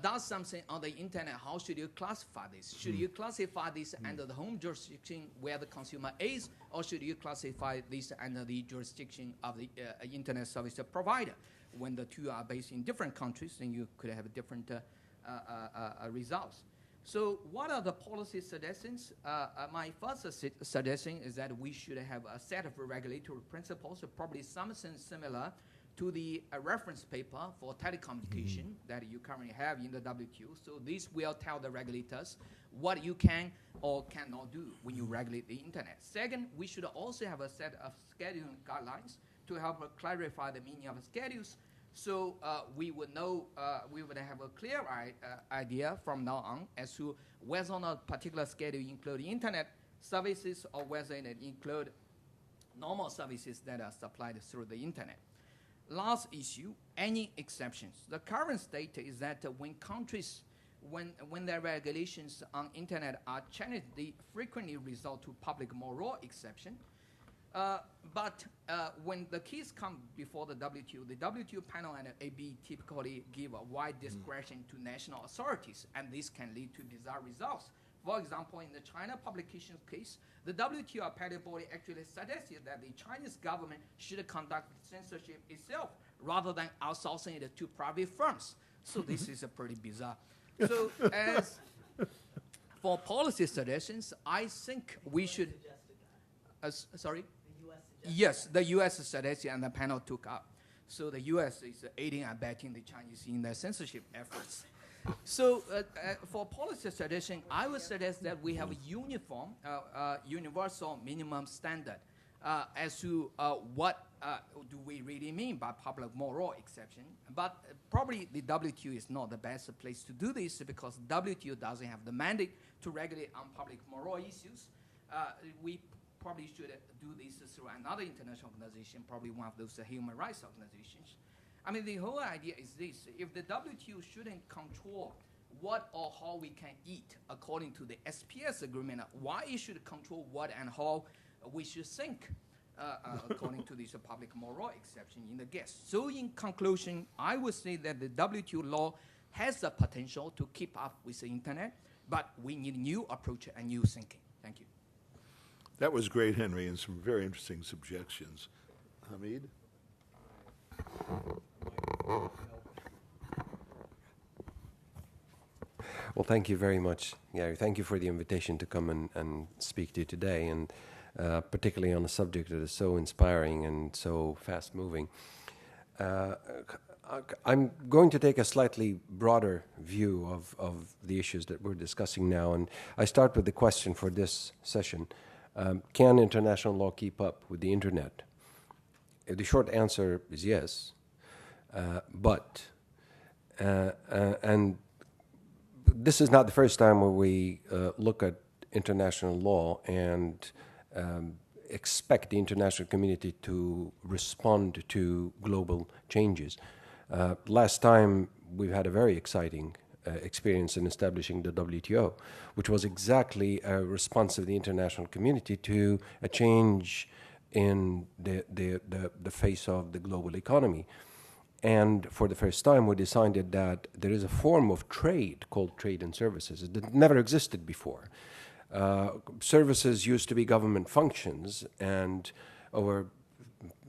does something on the internet, how should you classify this? Should you classify this under the home jurisdiction where the consumer is, or should you classify this under the jurisdiction of the internet service provider? When the two are based in different countries, then you could have different results. So what are the policy suggestions? My first suggestion is that we should have a set of regulatory principles, probably something similar to the reference paper for telecommunication that you currently have in the WTO. So this will tell the regulators what you can or cannot do when you regulate the internet. Second, we should also have a set of scheduling guidelines to help clarify the meaning of schedules. So we would know, we would have a clear idea from now on as to whether or not particular schedule include internet services or whether it include normal services that are supplied through the internet. Last issue, any exceptions. The current state is that when countries, when their regulations on internet are challenged, they frequently resort to public moral exception. But when the case come before the WTO panel and AB typically give a wide discretion to national authorities, and this can lead to bizarre results. For example, in the China publications case, the WTO appellate body actually suggested that the Chinese government should conduct censorship itself rather than outsourcing it to private firms. So this is a pretty bizarre. So as for policy suggestions, I think we should. Sorry. Yes, the U.S. suggested and the panel took up. So the U.S. is aiding and abetting the Chinese in their censorship efforts. So for policy suggestion, I would suggest that we have a uniform, universal minimum standard as to what do we really mean by public moral exception. But probably the WTO is not the best place to do this because WTO doesn't have the mandate to regulate on public moral issues. We probably should do this through another international organization, probably one of those human rights organizations. I mean, the whole idea is this. If the WTO shouldn't control what or how we can eat according to the SPS agreement, why it should control what and how we should think according to this public moral exception in the gas. So in conclusion, I would say that the WTO law has the potential to keep up with the internet, but we need a new approach and new thinking. Thank you. That was great, Henry, and some very interesting suggestions. Hamid? Well, thank you very much, Gary. Thank you for the invitation to come and speak to you today, and particularly on a subject that is so inspiring and so fast-moving. I'm going to take a slightly broader view of the issues that we're discussing now, and I start with the question for this session. Can international law keep up with the internet? The short answer is yes, and this is not the first time where we look at international law and expect the international community to respond to global changes. Last time we've had a very exciting experience in establishing the WTO, which was exactly a response of the international community to a change in the face of the global economy. And for the first time, we decided that there is a form of trade called trade and services that never existed before. Services used to be government functions, and over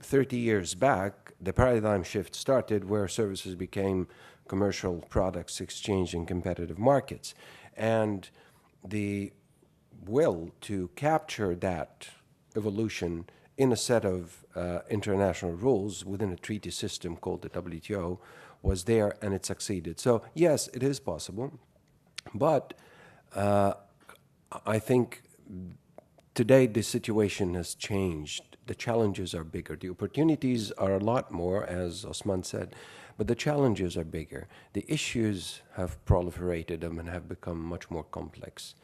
30 years back, the paradigm shift started where services became commercial products exchanged in competitive markets. And the will to capture that evolution in a set of international rules within a treaty system called the WTO was there, and it succeeded. So yes, it is possible, but I think today the situation has changed. The challenges are bigger. The opportunities are a lot more, as Osman said, but the challenges are bigger. The issues have proliferated and have become much more complex.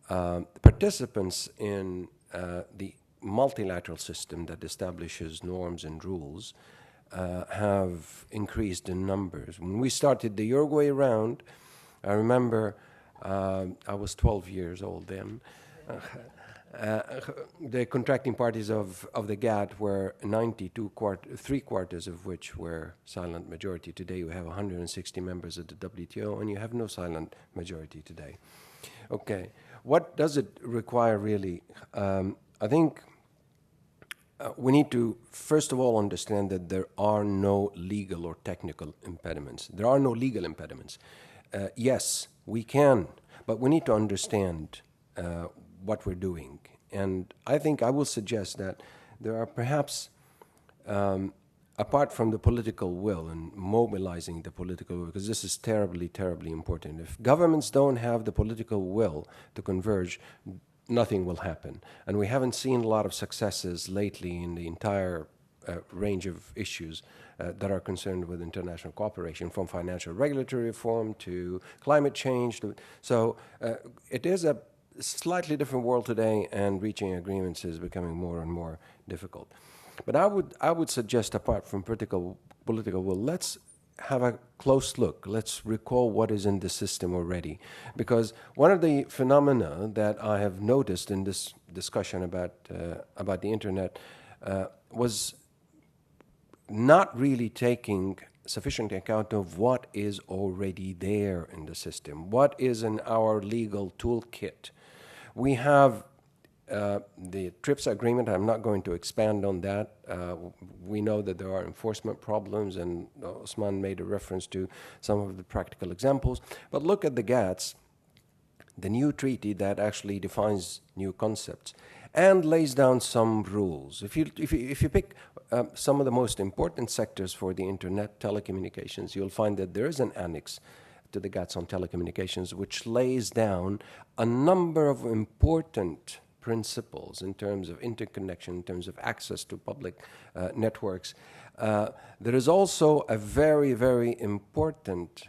Participants in the multilateral system that establishes norms and rules have increased in numbers. When we started the Uruguay round, I remember I was 12 years old then. The contracting parties of the GATT were 92, three-quarters of which were silent majority. Today we have 160 members of the WTO, and you have no silent majority today. Okay, what does it require really? I think we need to, first of all, understand that there are no legal or technical impediments. There are no legal impediments. Yes, we can, but we need to understand what we're doing. And I think I will suggest that there are perhaps, apart from the political will and mobilizing the political will, because this is terribly, terribly important. If governments don't have the political will to converge, nothing will happen. And we haven't seen a lot of successes lately in the entire range of issues that are concerned with international cooperation, from financial regulatory reform to climate change. So it is a slightly different world today, and reaching agreements is becoming more and more difficult. But I would suggest, apart from political will, let's have a close look. Let's recall what is in the system already. Because one of the phenomena that I have noticed in this discussion about the internet was not really taking sufficient account of what is already there in the system, what is in our legal toolkit. We have the TRIPS agreement. I'm not going to expand on that. We know that there are enforcement problems, and Osman made a reference to some of the practical examples. But look at the GATS, the new treaty that actually defines new concepts and lays down some rules. If you pick some of the most important sectors for the internet, telecommunications, you'll find that there is an annex to the GATS on telecommunications, which lays down a number of important principles in terms of interconnection, in terms of access to public networks. There is also a very, very important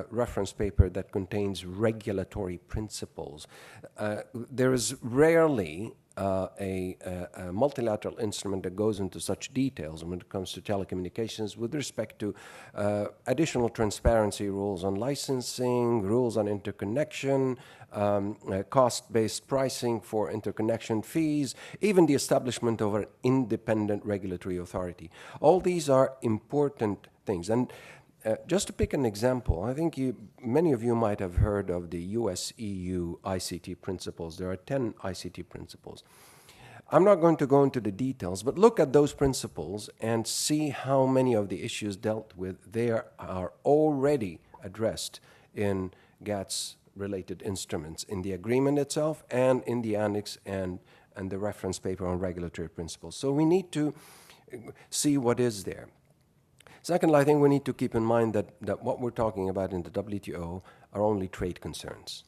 reference paper that contains regulatory principles. There is rarely a multilateral instrument that goes into such details when it comes to telecommunications with respect to additional transparency rules on licensing, rules on interconnection, cost-based pricing for interconnection fees, even the establishment of an independent regulatory authority. All these are important things. And just to pick an example, I think many of you might have heard of the US-EU ICT principles. There are 10 ICT principles. I'm not going to go into the details, but look at those principles and see how many of the issues dealt with there are already addressed in GATS-related instruments, in the agreement itself and in the annex and the reference paper on regulatory principles. So we need to see what is there. Second, I think we need to keep in mind that what we're talking about in the WTO are only trade concerns.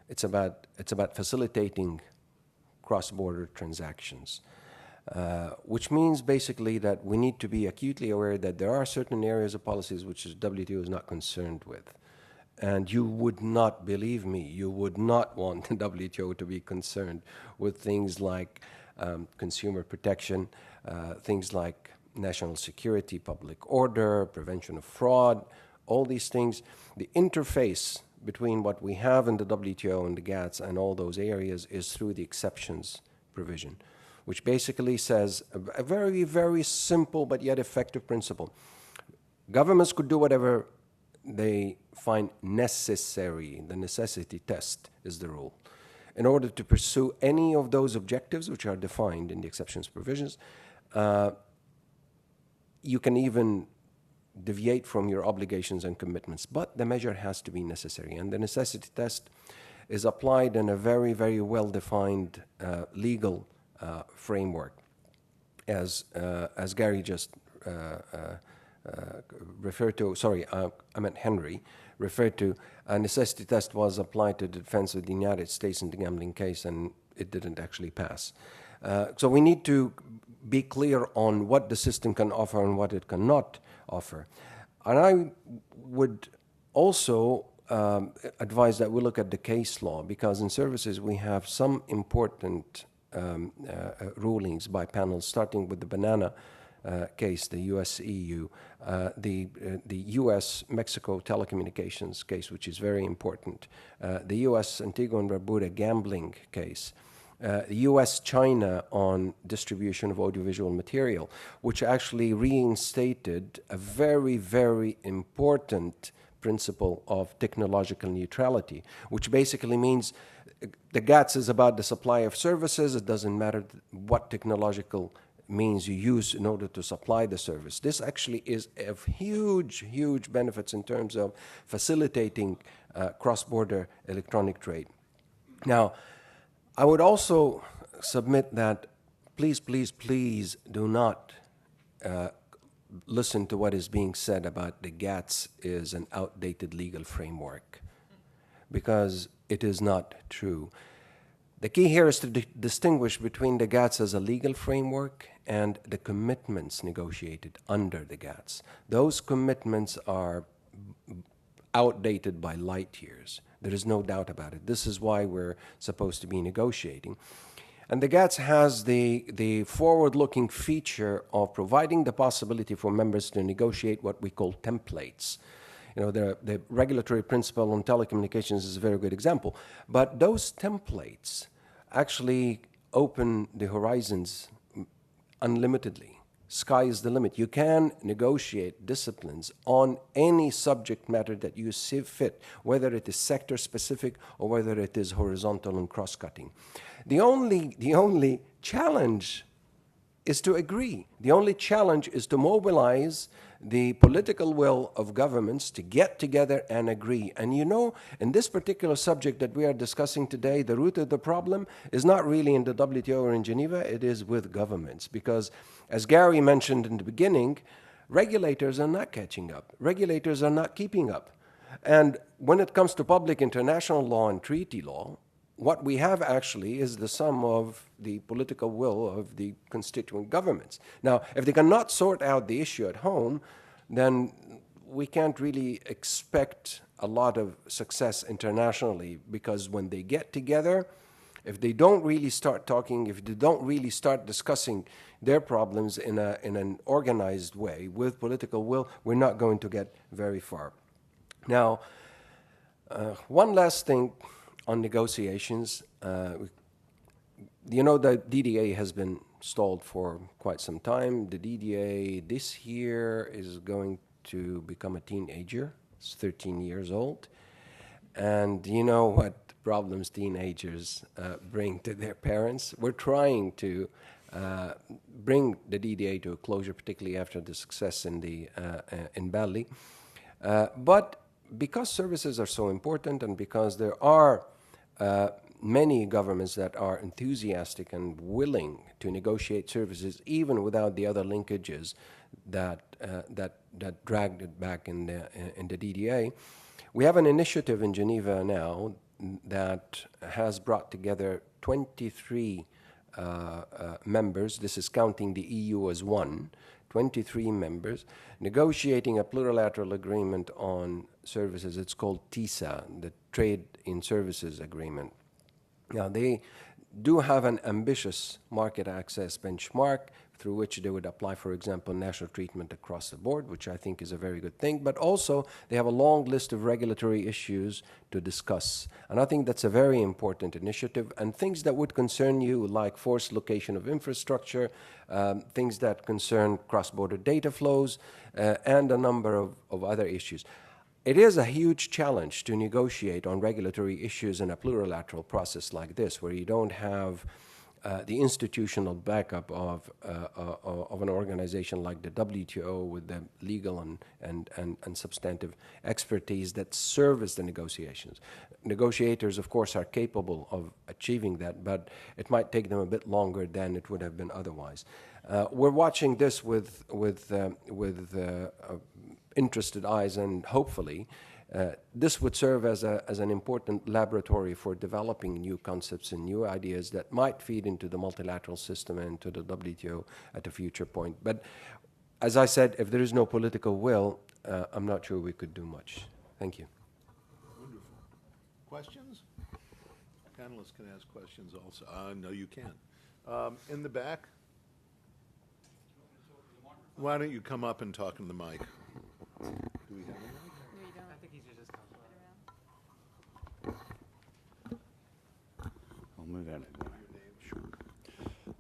It's about facilitating cross-border transactions, which means basically that we need to be acutely aware that there are certain areas of policies which the WTO is not concerned with. And you would not, believe me, you would not want the WTO to be concerned with things like consumer protection, things like national security, public order, prevention of fraud, all these things. The interface between what we have in the WTO and the GATS and all those areas is through the exceptions provision, which basically says a very, very simple but yet effective principle. Governments could do whatever they find necessary. The necessity test is the rule. In order to pursue any of those objectives which are defined in the exceptions provisions, you can even deviate from your obligations and commitments, but the measure has to be necessary. And the necessity test is applied in a very, very well-defined legal framework, as Gary just referred to. Sorry, I meant Henry referred to. A necessity test was applied to the defense of the United States in the gambling case, and it didn't actually pass. So we need to be clear on what the system can offer and what it cannot offer. And I would also advise that we look at the case law, because in services we have some important rulings by panels, starting with the banana case, the US-EU, the US-Mexico telecommunications case, which is very important, the US-Antigua and Barbuda gambling case, US-China on distribution of audiovisual material, which actually reinstated a very, very important principle of technological neutrality, which basically means the GATS is about the supply of services. It doesn't matter what technological means you use in order to supply the service. This actually is of huge, huge benefits in terms of facilitating cross-border electronic trade. Now, I would also submit that please, please, please do not listen to what is being said about the GATS is an outdated legal framework, because it is not true. The key here is to distinguish between the GATS as a legal framework and the commitments negotiated under the GATS. Those commitments are outdated by light years. There is no doubt about it. This is why we're supposed to be negotiating. And the GATS has the forward-looking feature of providing the possibility for members to negotiate what we call templates. You know, the regulatory principle on telecommunications is a very good example. But those templates actually open the horizons unlimitedly. Sky is the limit. You can negotiate disciplines on any subject matter that you see fit, whether it is sector-specific or whether it is horizontal and cross-cutting. The only challenge is to agree. The only challenge is to mobilize the political will of governments to get together and agree. And you know, in this particular subject that we are discussing today, the root of the problem is not really in the WTO or in Geneva, it is with governments. Because, as Gary mentioned in the beginning, regulators are not catching up. Regulators are not keeping up. And when it comes to public international law and treaty law, what we have actually is the sum of the political will of the constituent governments. Now, if they cannot sort out the issue at home, then we can't really expect a lot of success internationally, because when they get together, If they don't really start talking, if they don't really start discussing their problems in an organized way with political will, we're not going to get very far. Now, one last thing on negotiations. You know, the DDA has been stalled for quite some time. The DDA this year is going to become a teenager. It's 13 years old. And you know what problems teenagers bring to their parents. We're trying to bring the DDA to a closure, particularly after the success in Bali. But because services are so important, and because there are many governments that are enthusiastic and willing to negotiate services, even without the other linkages that dragged it back in the DDA, we have an initiative in Geneva now that has brought together 23 members. This is counting the EU as one. 23 members negotiating a plurilateral agreement on services. It's called TISA, the Trade in Services Agreement. Now, they do have an ambitious market access benchmark through which they would apply, for example, national treatment across the board, which I think is a very good thing. But also, they have a long list of regulatory issues to discuss. And I think that's a very important initiative. And things that would concern you, like forced location of infrastructure, things that concern cross-border data flows, and a number of other issues. It is a huge challenge to negotiate on regulatory issues in a plurilateral process like this, where you don't have the institutional backup of an organization like the WTO with the legal and substantive expertise that service the negotiations. Negotiators, of course, are capable of achieving that, but it might take them a bit longer than it would have been otherwise. We're watching this with interested eyes, and hopefully this would serve as an important laboratory for developing new concepts and new ideas that might feed into the multilateral system and to the WTO at a future point. But as I said, if there is no political will, I'm not sure we could do much. Thank you. Wonderful. Questions? Panelists can ask questions also. No, you can. In the back? Why don't you come up and talk in the mic? Do we have a mic? I think he should just come. I'll move out of the way. Sure.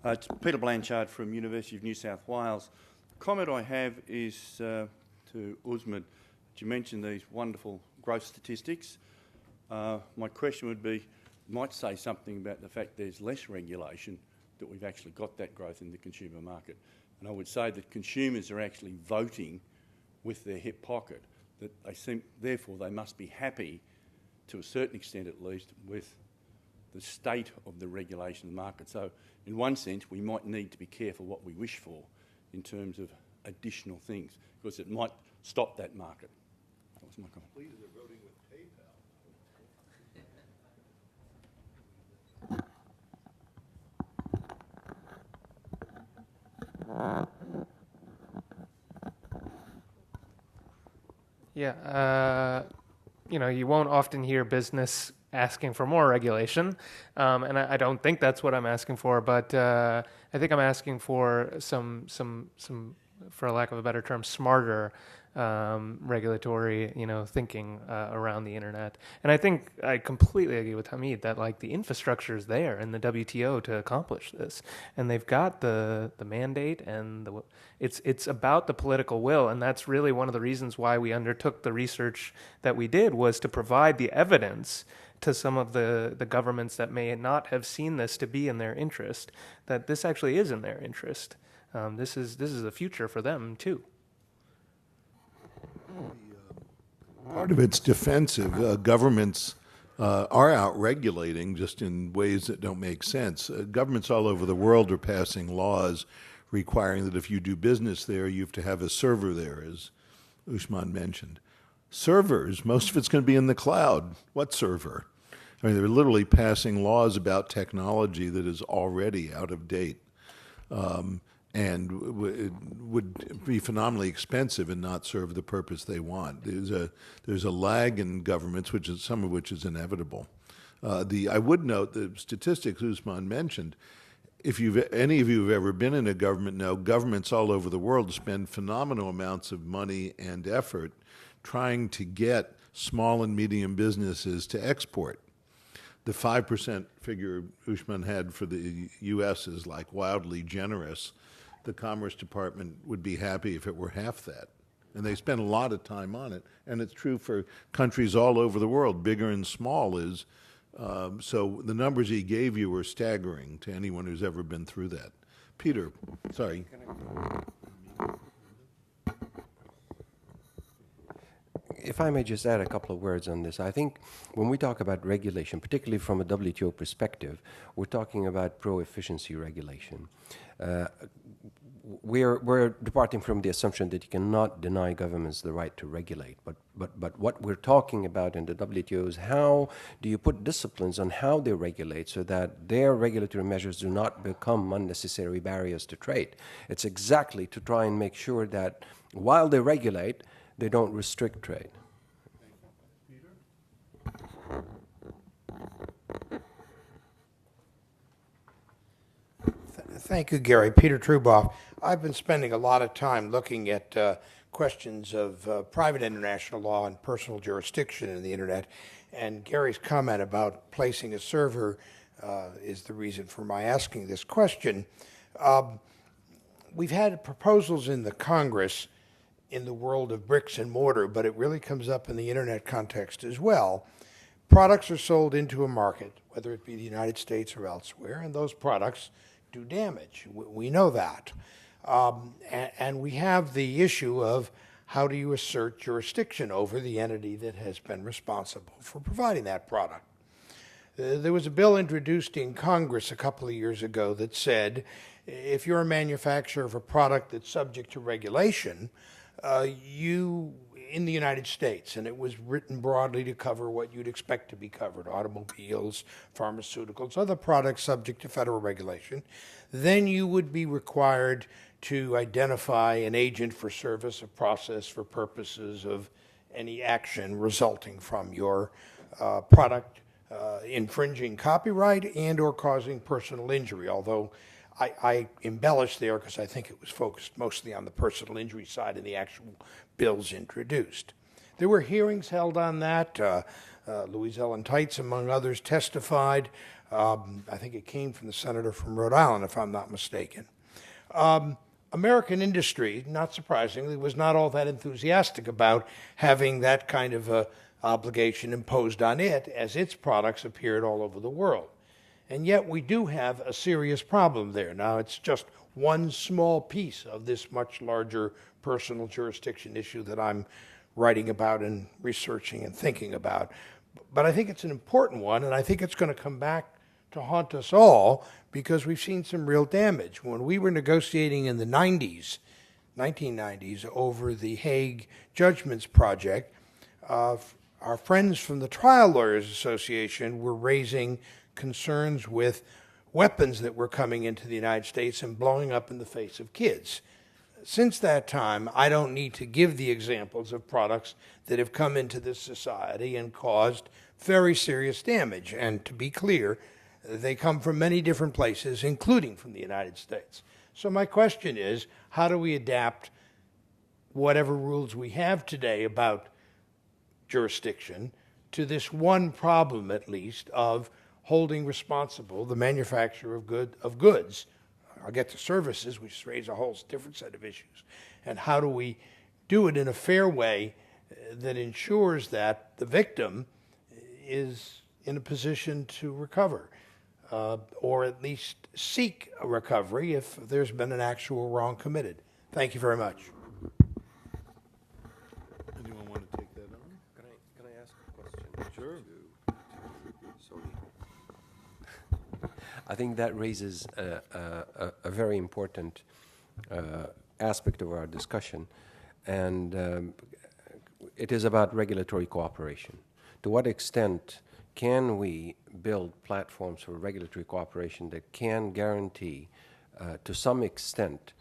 It's Peter Blanchard from University of New South Wales. The comment I have is to Usman. You mentioned these wonderful growth statistics. My question would be, might say something about the fact there's less regulation, that we've actually got that growth in the consumer market. And I would say that consumers are actually voting with their hip pocket, that they seem, therefore they must be happy, to a certain extent at least, with the state of the regulation of the market. So in one sense, we might need to be careful what we wish for in terms of additional things, because it might stop that market. That was my comment. Please, they're voting with PayPal. Yeah, you know, you won't often hear business asking for more regulation, and I don't think that's what I'm asking for. But I think I'm asking for some, for lack of a better term, smarter regulatory, thinking around the internet. And I think I completely agree with Hamid that like the infrastructure is there in the WTO to accomplish this, and they've got the mandate, and it's about the political will, and that's really one of the reasons why we undertook the research that we did, was to provide the evidence to some of the governments that may not have seen this to be in their interest, that this actually is in their interest. This is the future for them too. Part of it's defensive. Governments are out regulating just in ways that don't make sense. Governments all over the world are passing laws requiring that if you do business there, you have to have a server there, as Usman mentioned. Servers, most of it's going to be in the cloud. What server? I mean, they're literally passing laws about technology that is already out of date. And it would be phenomenally expensive and not serve the purpose they want. There's a lag in governments, some of which is inevitable. I would note the statistics Usman mentioned. If any of you have ever been in a government know, governments all over the world spend phenomenal amounts of money and effort trying to get small and medium businesses to export. The 5% figure Usman had for the U.S. is like wildly generous. The Commerce Department would be happy if it were half that. And they spend a lot of time on it. And it's true for countries all over the world, bigger and small is. So the numbers he gave you were staggering to anyone who's ever been through that. Peter, sorry. If I may just add a couple of words on this. I think when we talk about regulation, particularly from a WTO perspective, we're talking about pro-efficiency regulation. We're departing from the assumption that you cannot deny governments the right to regulate. But what we're talking about in the WTO is how do you put disciplines on how they regulate so that their regulatory measures do not become unnecessary barriers to trade. It's exactly to try and make sure that while they regulate, they don't restrict trade. Thank you, Gary. Peter Truboff. I've been spending a lot of time looking at questions of private international law and personal jurisdiction in the Internet, and Gary's comment about placing a server is the reason for my asking this question. We've had proposals in the Congress in the world of bricks and mortar, but it really comes up in the Internet context as well. Products are sold into a market, whether it be the United States or elsewhere, and those products do damage. We know that. And we have the issue of how do you assert jurisdiction over the entity that has been responsible for providing that product. There was a bill introduced in Congress a couple of years ago that said if you're a manufacturer of a product that's subject to regulation, you in the United States, and it was written broadly to cover what you'd expect to be covered, automobiles, pharmaceuticals, other products subject to federal regulation, then you would be required to identify an agent for service, a process for purposes of any action resulting from your product infringing copyright and or causing personal injury, although I embellished there because I think it was focused mostly on the personal injury side of the actual bills introduced. There were hearings held on that. Louise Ellen Tights, among others, testified. I think it came from the senator from Rhode Island, if I'm not mistaken. American industry, not surprisingly, was not all that enthusiastic about having that kind of obligation imposed on it as its products appeared all over the world. And yet we do have a serious problem there. Now, it's just one small piece of this much larger personal jurisdiction issue that I'm writing about and researching and thinking about. But I think it's an important one, and I think it's going to come back to haunt us all because we've seen some real damage. When we were negotiating in the 1990s, over the Hague Judgments Project, our friends from the Trial Lawyers Association were raising concerns with weapons that were coming into the United States and blowing up in the face of kids. Since that time, I don't need to give the examples of products that have come into this society and caused very serious damage. And to be clear, they come from many different places, including from the United States. So my question is, how do we adapt whatever rules we have today about jurisdiction to this one problem, at least, of holding responsible the manufacturer of goods? I'll get to services, which raise a whole different set of issues. And how do we do it in a fair way that ensures that the victim is in a position to recover, or at least seek a recovery if there's been an actual wrong committed? Thank you very much. Anyone want to take that on? Can I ask a question? Sure. I think that raises a very important aspect of our discussion, and it is about regulatory cooperation. To what extent can we build platforms for regulatory cooperation that can guarantee, to some extent,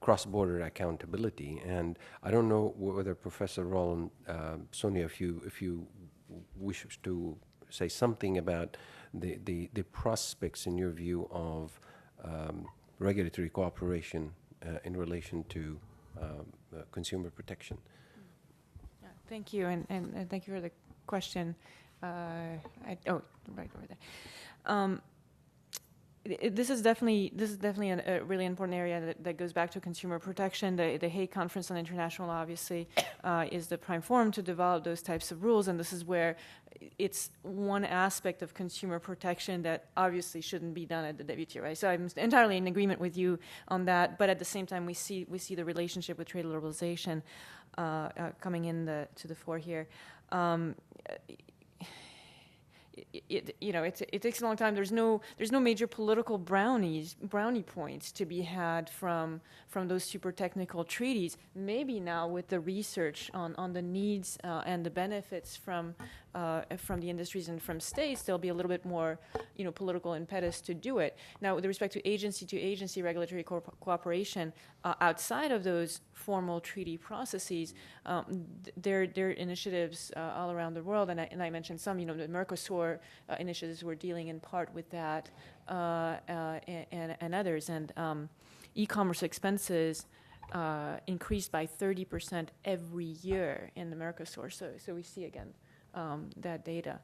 cross-border accountability? And I don't know whether Professor Roland, Sonia, if you wish to say something about the prospects, in your view, of regulatory cooperation in relation to consumer protection? Yeah, thank you, and thank you for the question. Right over there. This is definitely a really important area that goes back to consumer protection. The Hague Conference on International Law obviously is the prime forum to develop those types of rules, and this is where it's one aspect of consumer protection that obviously shouldn't be done at the WTO, right? So I'm entirely in agreement with you on that, but at the same time we see the relationship with trade liberalization coming to the fore here. It takes a long time. There's no major political brownie points to be had from those super technical treaties. Maybe now with the research on the needs and the benefits from the industries and from states, there'll be a little bit more political impetus to do it. Now, with respect to agency regulatory cooperation outside of those formal treaty processes, there are initiatives all around the world, and I mentioned some. The Mercosur initiatives were dealing in part with that, and others. And e-commerce expenses increased by 30% every year in the Mercosur. So we see again that data.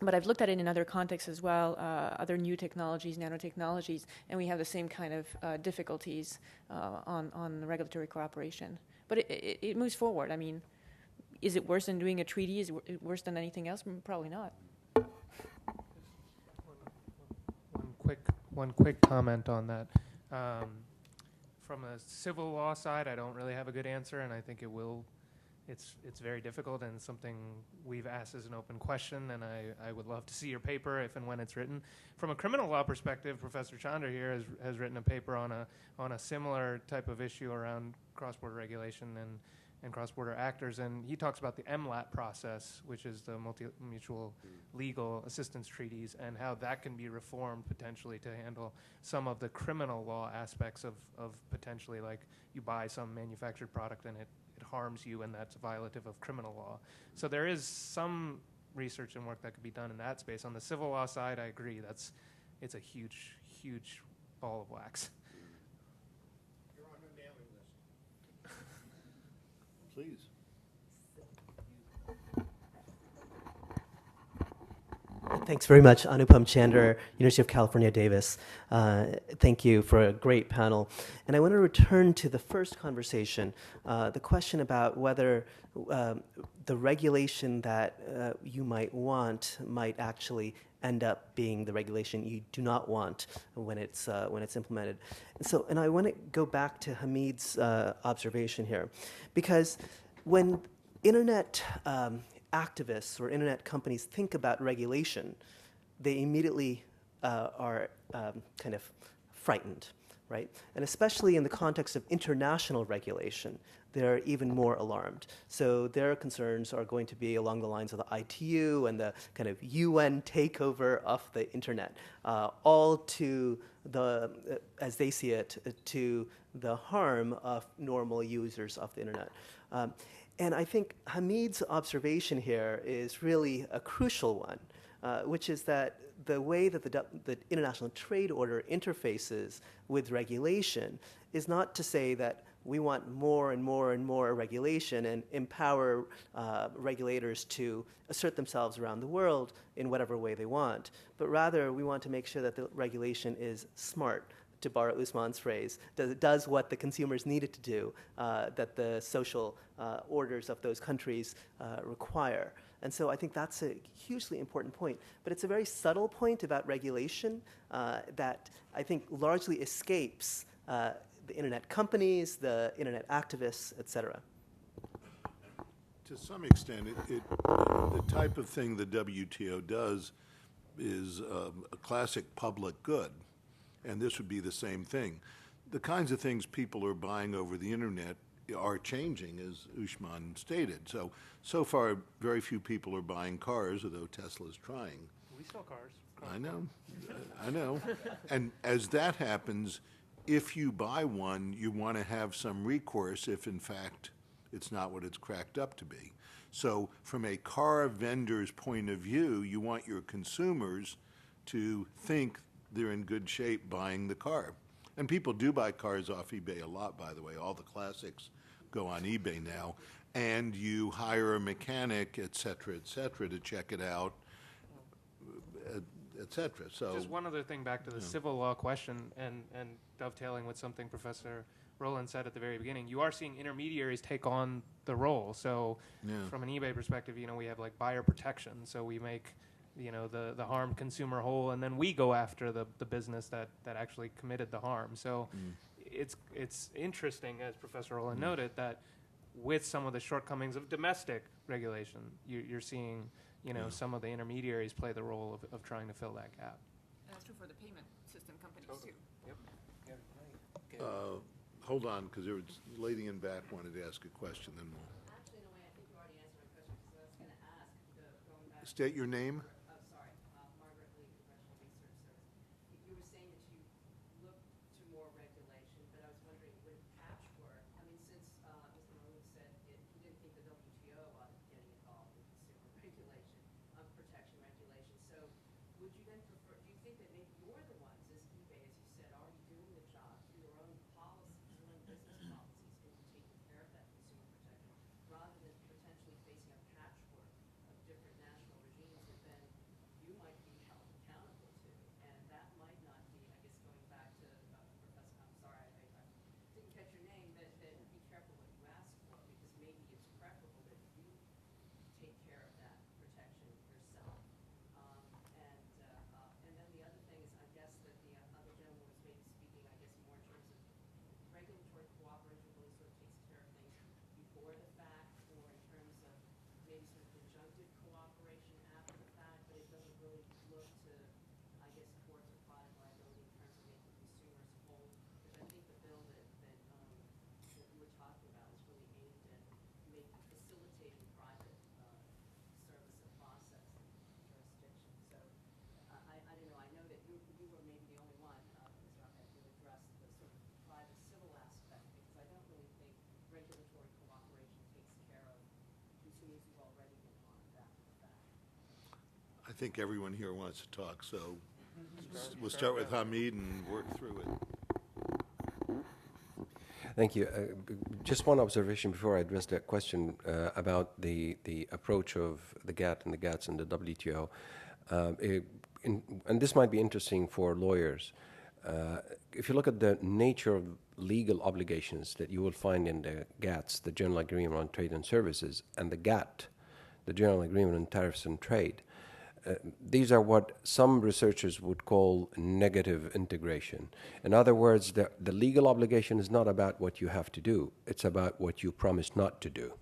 But I've looked at it in other contexts as well, other new technologies, nanotechnologies, and we have the same kind of difficulties on regulatory cooperation. But it moves forward. I mean, is it worse than doing a treaty? Is it worse than anything else? Probably not. One quick comment on that. From a civil law side, I don't really have a good answer, and I think it will. It's very difficult and something we've asked as an open question, and I would love to see your paper if and when it's written. From a criminal law perspective, Professor Chandra here has written a paper on a similar type of issue around cross-border regulation and cross-border actors, and he talks about the MLAT process, which is the mutual legal assistance treaties, and how that can be reformed potentially to handle some of the criminal law aspects of potentially, like, you buy some manufactured product and it harms you, and that's violative of criminal law. So there is some research and work that could be done in that space. On the civil law side, I agree. It's a huge, huge ball of wax. You're on the mailing list. Please. Thanks very much, Anupam Chandra, University of California, Davis. Thank you for a great panel. And I want to return to the first conversation, the question about whether the regulation that you might want might actually end up being the regulation you do not want when it's implemented. And I want to go back to Hamid's observation here, because when internet activists or internet companies think about regulation, they immediately are kind of frightened, right? And especially in the context of international regulation, they're even more alarmed. So their concerns are going to be along the lines of the ITU and the kind of UN takeover of the internet, all to the, as they see it, to the harm of normal users of the internet. And I think Hamid's observation here is really a crucial one, which is that the way that the international trade order interfaces with regulation is not to say that we want more and more and more regulation and empower regulators to assert themselves around the world in whatever way they want, but rather we want to make sure that the regulation is smart, to borrow Usman's phrase, does what the consumers need it to do, that the social orders of those countries require. And so I think that's a hugely important point. But it's a very subtle point about regulation that I think largely escapes the internet companies, the internet activists, et cetera. To some extent, the type of thing the WTO does is a classic public good. And this would be the same thing. The kinds of things people are buying over the internet are changing, as Usman stated. So far, very few people are buying cars, although Tesla's trying. We sell cars. I know. And as that happens, if you buy one, you want to have some recourse if, in fact, It's not what it's cracked up to be. So from a car vendor's point of view, you want your consumers to think they're in good shape buying the car. And people do buy cars off eBay a lot, by the way. All the classics go on eBay now. And you hire a mechanic, et cetera, to check it out, et cetera. So Just one other thing back to the civil law question, and dovetailing with something Professor Rowland said at the very beginning, you are seeing intermediaries take on the role. So from an eBay perspective, we have like buyer protection. So we make, the harmed consumer whole, and then we go after the business that actually committed the harm. So it's interesting, as Professor Rowland noted, that with some of the shortcomings of domestic regulation, you're seeing, some of the intermediaries play the role of trying to fill that gap. And that's true for the payment system companies too. Yep. hold on, because there was a lady in back wanted to ask a question, then we'll. Actually, no way, I think you already answered my question, because I was going to ask, going back. State your name. Oh, sorry, Margaret Lee, Congressional Research Service. You were saying that you look to more regulation, but I was wondering, with patchwork, I mean, since Mr. Rowland said he didn't think the WTO ought to be getting involved in consumer regulation, protection regulation, so would you then prefer, do you think that maybe you're the ones, as eBay, as you said, already doing the job through your own policies, your own business policies, and taking care of that consumer protection, rather than potentially facing a patchwork of different national regimes that then you might be held accountable to, and that might not be, I guess, going back to Professor, I'm sorry, I didn't catch your name, that be careful what you ask for, because maybe it's preferable that you take care of that protection yourself. And then the other thing is, I guess that the other gentleman was maybe speaking, I guess, more in terms of regulatory cooperation really sort of takes care of things before the fact, or in terms of maybe sort of conjunctive cooperation after the fact, but it doesn't really look to, I guess, towards a product liability in terms of making consumers whole. Because I think the bill that you were talking about is really aimed at making facilitating private service and process jurisdiction. So I don't know. I know that you were maybe the only one, Mr. Ahmed, who addressed the sort of private civil aspect, because I don't really think regulatory cooperation takes care of consumers who've already been harmed after the fact. I think everyone here wants to talk, so we'll start with Hamid and work through it. Thank you. Just one observation before I address that question about the approach of the GATT and the GATS and the WTO. And this might be interesting for lawyers. If you look at the nature of legal obligations that you will find in the GATS, the General Agreement on Trade and Services, and the GATT, the General Agreement on Tariffs and Trade, these are what some researchers would call negative integration. In other words, the legal obligation is not about what you have to do, it's about what you promise not to do.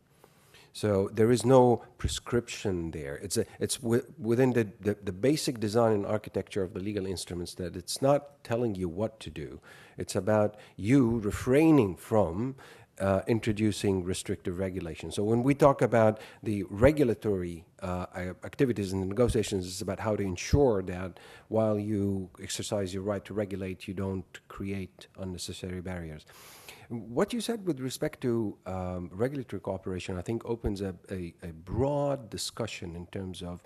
So there is no prescription there. It's within the basic design and architecture of the legal instruments that it's not telling you what to do. It's about you refraining from introducing restrictive regulation. So when we talk about the regulatory activities and the negotiations, it's about how to ensure that while you exercise your right to regulate, you don't create unnecessary barriers. What you said with respect to regulatory cooperation, I think, opens up a broad discussion in terms of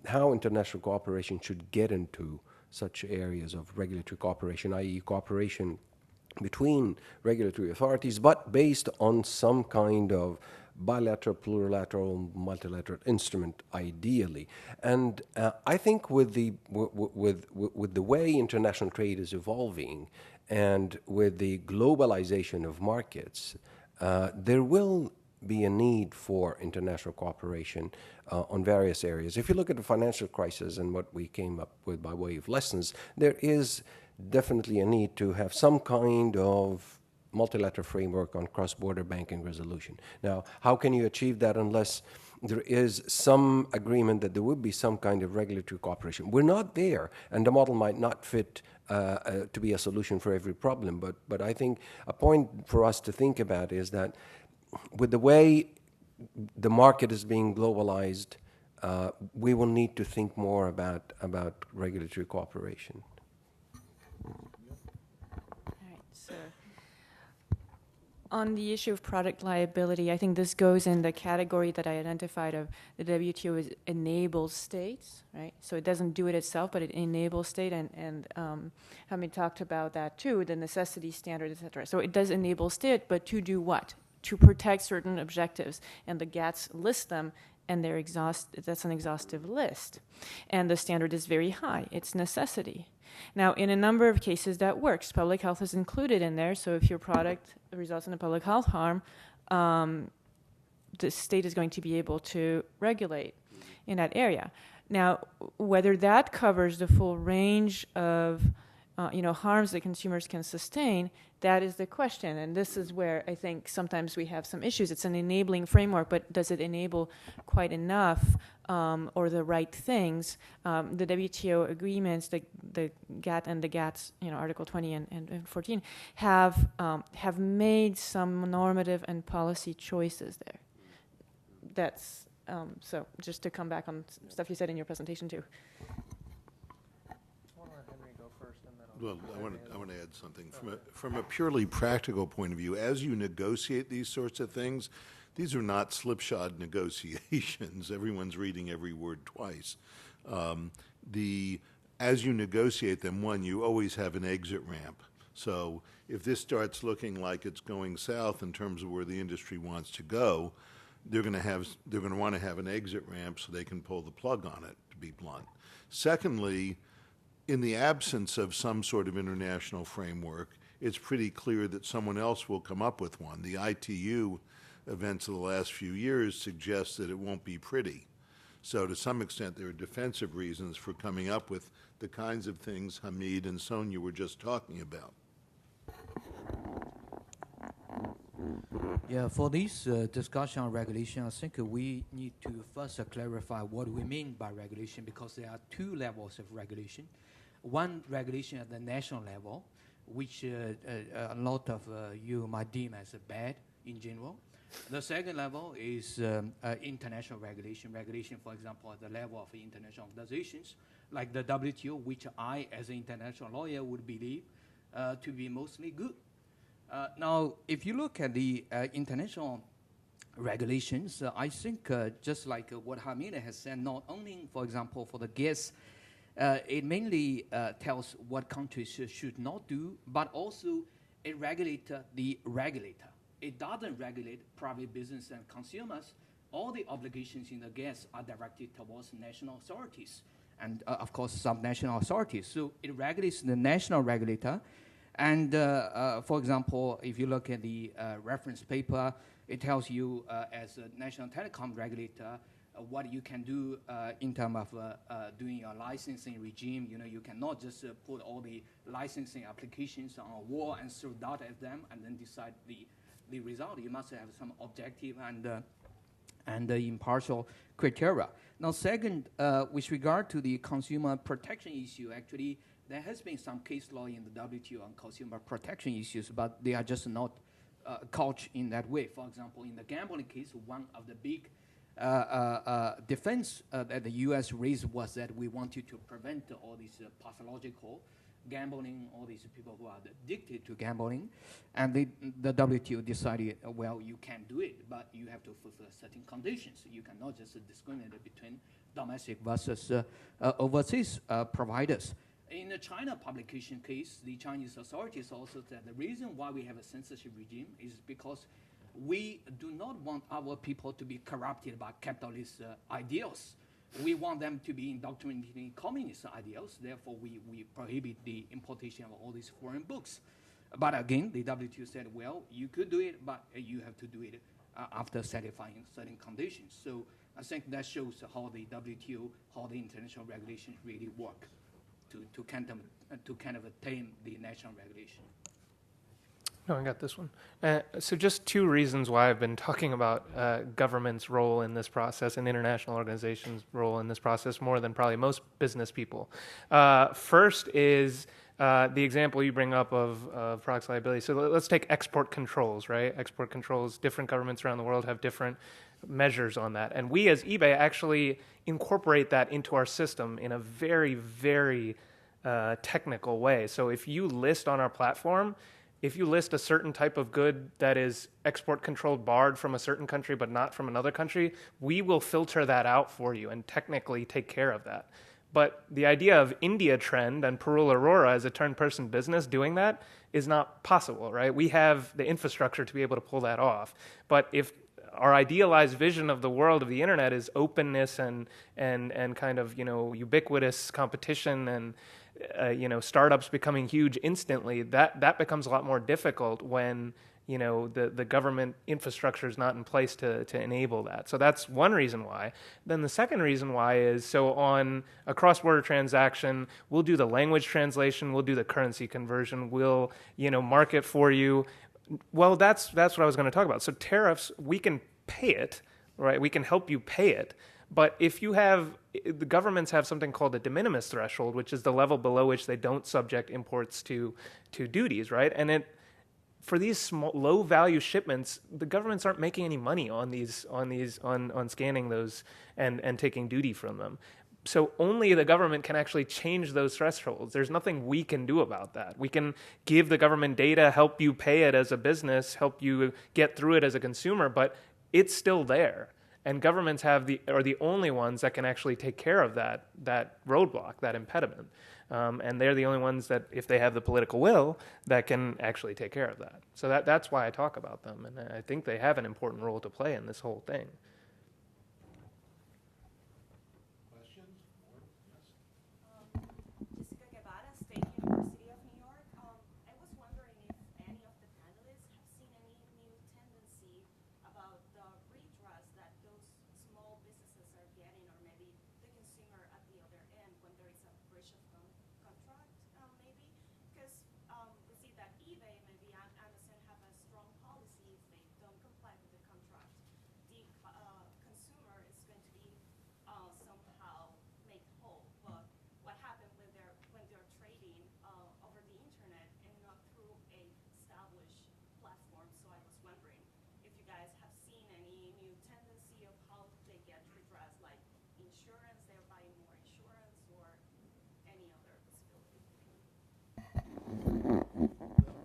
how international cooperation should get into such areas of regulatory cooperation, i.e. cooperation between regulatory authorities, but based on some kind of bilateral, plurilateral, multilateral instrument, ideally. And I think with the way international trade is evolving, and with the globalization of markets, there will be a need for international cooperation on various areas. If you look at the financial crisis and what we came up with by way of lessons, there is definitely a need to have some kind of multilateral framework on cross-border banking resolution. Now, how can you achieve that unless there is some agreement that there would be some kind of regulatory cooperation? We're not there, and the model might not fit to be a solution for every problem, but I think a point for us to think about is that with the way the market is being globalized, we will need to think more about regulatory cooperation. All right, so On the issue of product liability, I think this goes in the category that I identified of the WTO is enables states, right? So it doesn't do it itself, but it enables state, and Hamid talked about that too, the necessity standard, et cetera. So it does enable state, but to do what? To protect certain objectives, and the GATS list them, and that's an exhaustive list. And the standard is very high. It's necessity. Now, in a number of cases, that works. Public health is included in there, so if your product results in a public health harm, the state is going to be able to regulate in that area. Now, whether that covers the full range of harms that consumers can sustain, that is the question. And this is where I think sometimes we have some issues. It's an enabling framework, but does it enable quite enough or the right things? The WTO agreements, the GATT and the GATS, Article 20 and 14, have made some normative and policy choices there. That's so just to come back on stuff you said in your presentation too. Well, I want to add something. From a purely practical point of view, as you negotiate these sorts of things, these are not slipshod negotiations. Everyone's reading every word twice. As you negotiate them, you always have an exit ramp. So if this starts looking like it's going south in terms of where the industry wants to go, they're going to want to have an exit ramp so they can pull the plug on it, to be blunt. Secondly, in the absence of some sort of international framework, it's pretty clear that someone else will come up with one. The ITU events of the last few years suggest that it won't be pretty. So to some extent, there are defensive reasons for coming up with the kinds of things Hamid and Sonia were just talking about. Yeah, for this discussion on regulation, I think we need to first clarify what we mean by regulation, because there are two levels of regulation. One regulation at the national level, which a lot of you might deem as bad in general. The second level is international regulation. Regulation, for example, at the level of international organizations, like the WTO, which I, as an international lawyer, would believe to be mostly good. Now, if you look at the international regulations, I think just like what Hamid has said, not only, for example, for the gas, it mainly tells what countries should not do, but also it regulates the regulator. It doesn't regulate private business and consumers. All the obligations in the gas are directed towards national authorities and, of course, subnational authorities. So it regulates the national regulator. And, for example, if you look at the reference paper, it tells you as a national telecom regulator what you can do in terms of doing your licensing regime. You cannot just put all the licensing applications on a wall and throw data at them and then decide the result. You must have some objective and impartial criteria. Now, second, with regard to the consumer protection issue, actually, there has been some case law in the WTO on consumer protection issues, but they are just not couched in that way. For example, in the gambling case, one of the big defense that the U.S. raised was that we wanted to prevent all these pathological gambling, all these people who are addicted to gambling. And the WTO decided, well, you can do it, but you have to fulfill certain conditions. You cannot just discriminate between domestic versus overseas providers. In the China publication case, the Chinese authorities also said the reason why we have a censorship regime is because we do not want our people to be corrupted by capitalist ideals. We want them to be indoctrinated in communist ideals. Therefore, we prohibit the importation of all these foreign books. But again, the WTO said, well, you could do it, but you have to do it after satisfying certain conditions. So I think that shows how the WTO, how the international regulations really work to kind of tame the national regulation. No, I got this one. So just two reasons why I've been talking about government's role in this process and international organizations' role in this process more than probably most business people. First is the example you bring up of products liability. So let's take export controls, right? Export controls, different governments around the world have different measures on that. And we as eBay actually incorporate that into our system in a very, very technical way. So if you list on our platform, if you list a certain type of good that is export controlled barred from a certain country but not from another country, we will filter that out for you and technically take care of that. But the idea of India Trend and Perul Aurora as a turn-person business doing that is not possible, right? We have the infrastructure to be able to pull that off. But if our idealized vision of the world of the internet is openness and kind of, ubiquitous competition and startups becoming huge instantly, that becomes a lot more difficult when the government infrastructure is not in place to enable that. So that's one reason why. Then the second reason why is, so on a cross-border transaction, we'll do the language translation, we'll do the currency conversion, we'll mark it for you. Well, that's what I was going to talk about. So tariffs, we can pay it, right? We can help you pay it. But if you have, the governments have something called a de minimis threshold, which is the level below which they don't subject imports to duties, right? And for these small, low value shipments, the governments aren't making any money on scanning those and taking duty from them. So only the government can actually change those thresholds. There's nothing we can do about that. We can give the government data, help you pay it as a business, help you get through it as a consumer, but it's still there. And governments are the only ones that can actually take care of that roadblock, that impediment. And they're the only ones that, if they have the political will, that can actually take care of that. So that's why I talk about them. And I think they have an important role to play in this whole thing.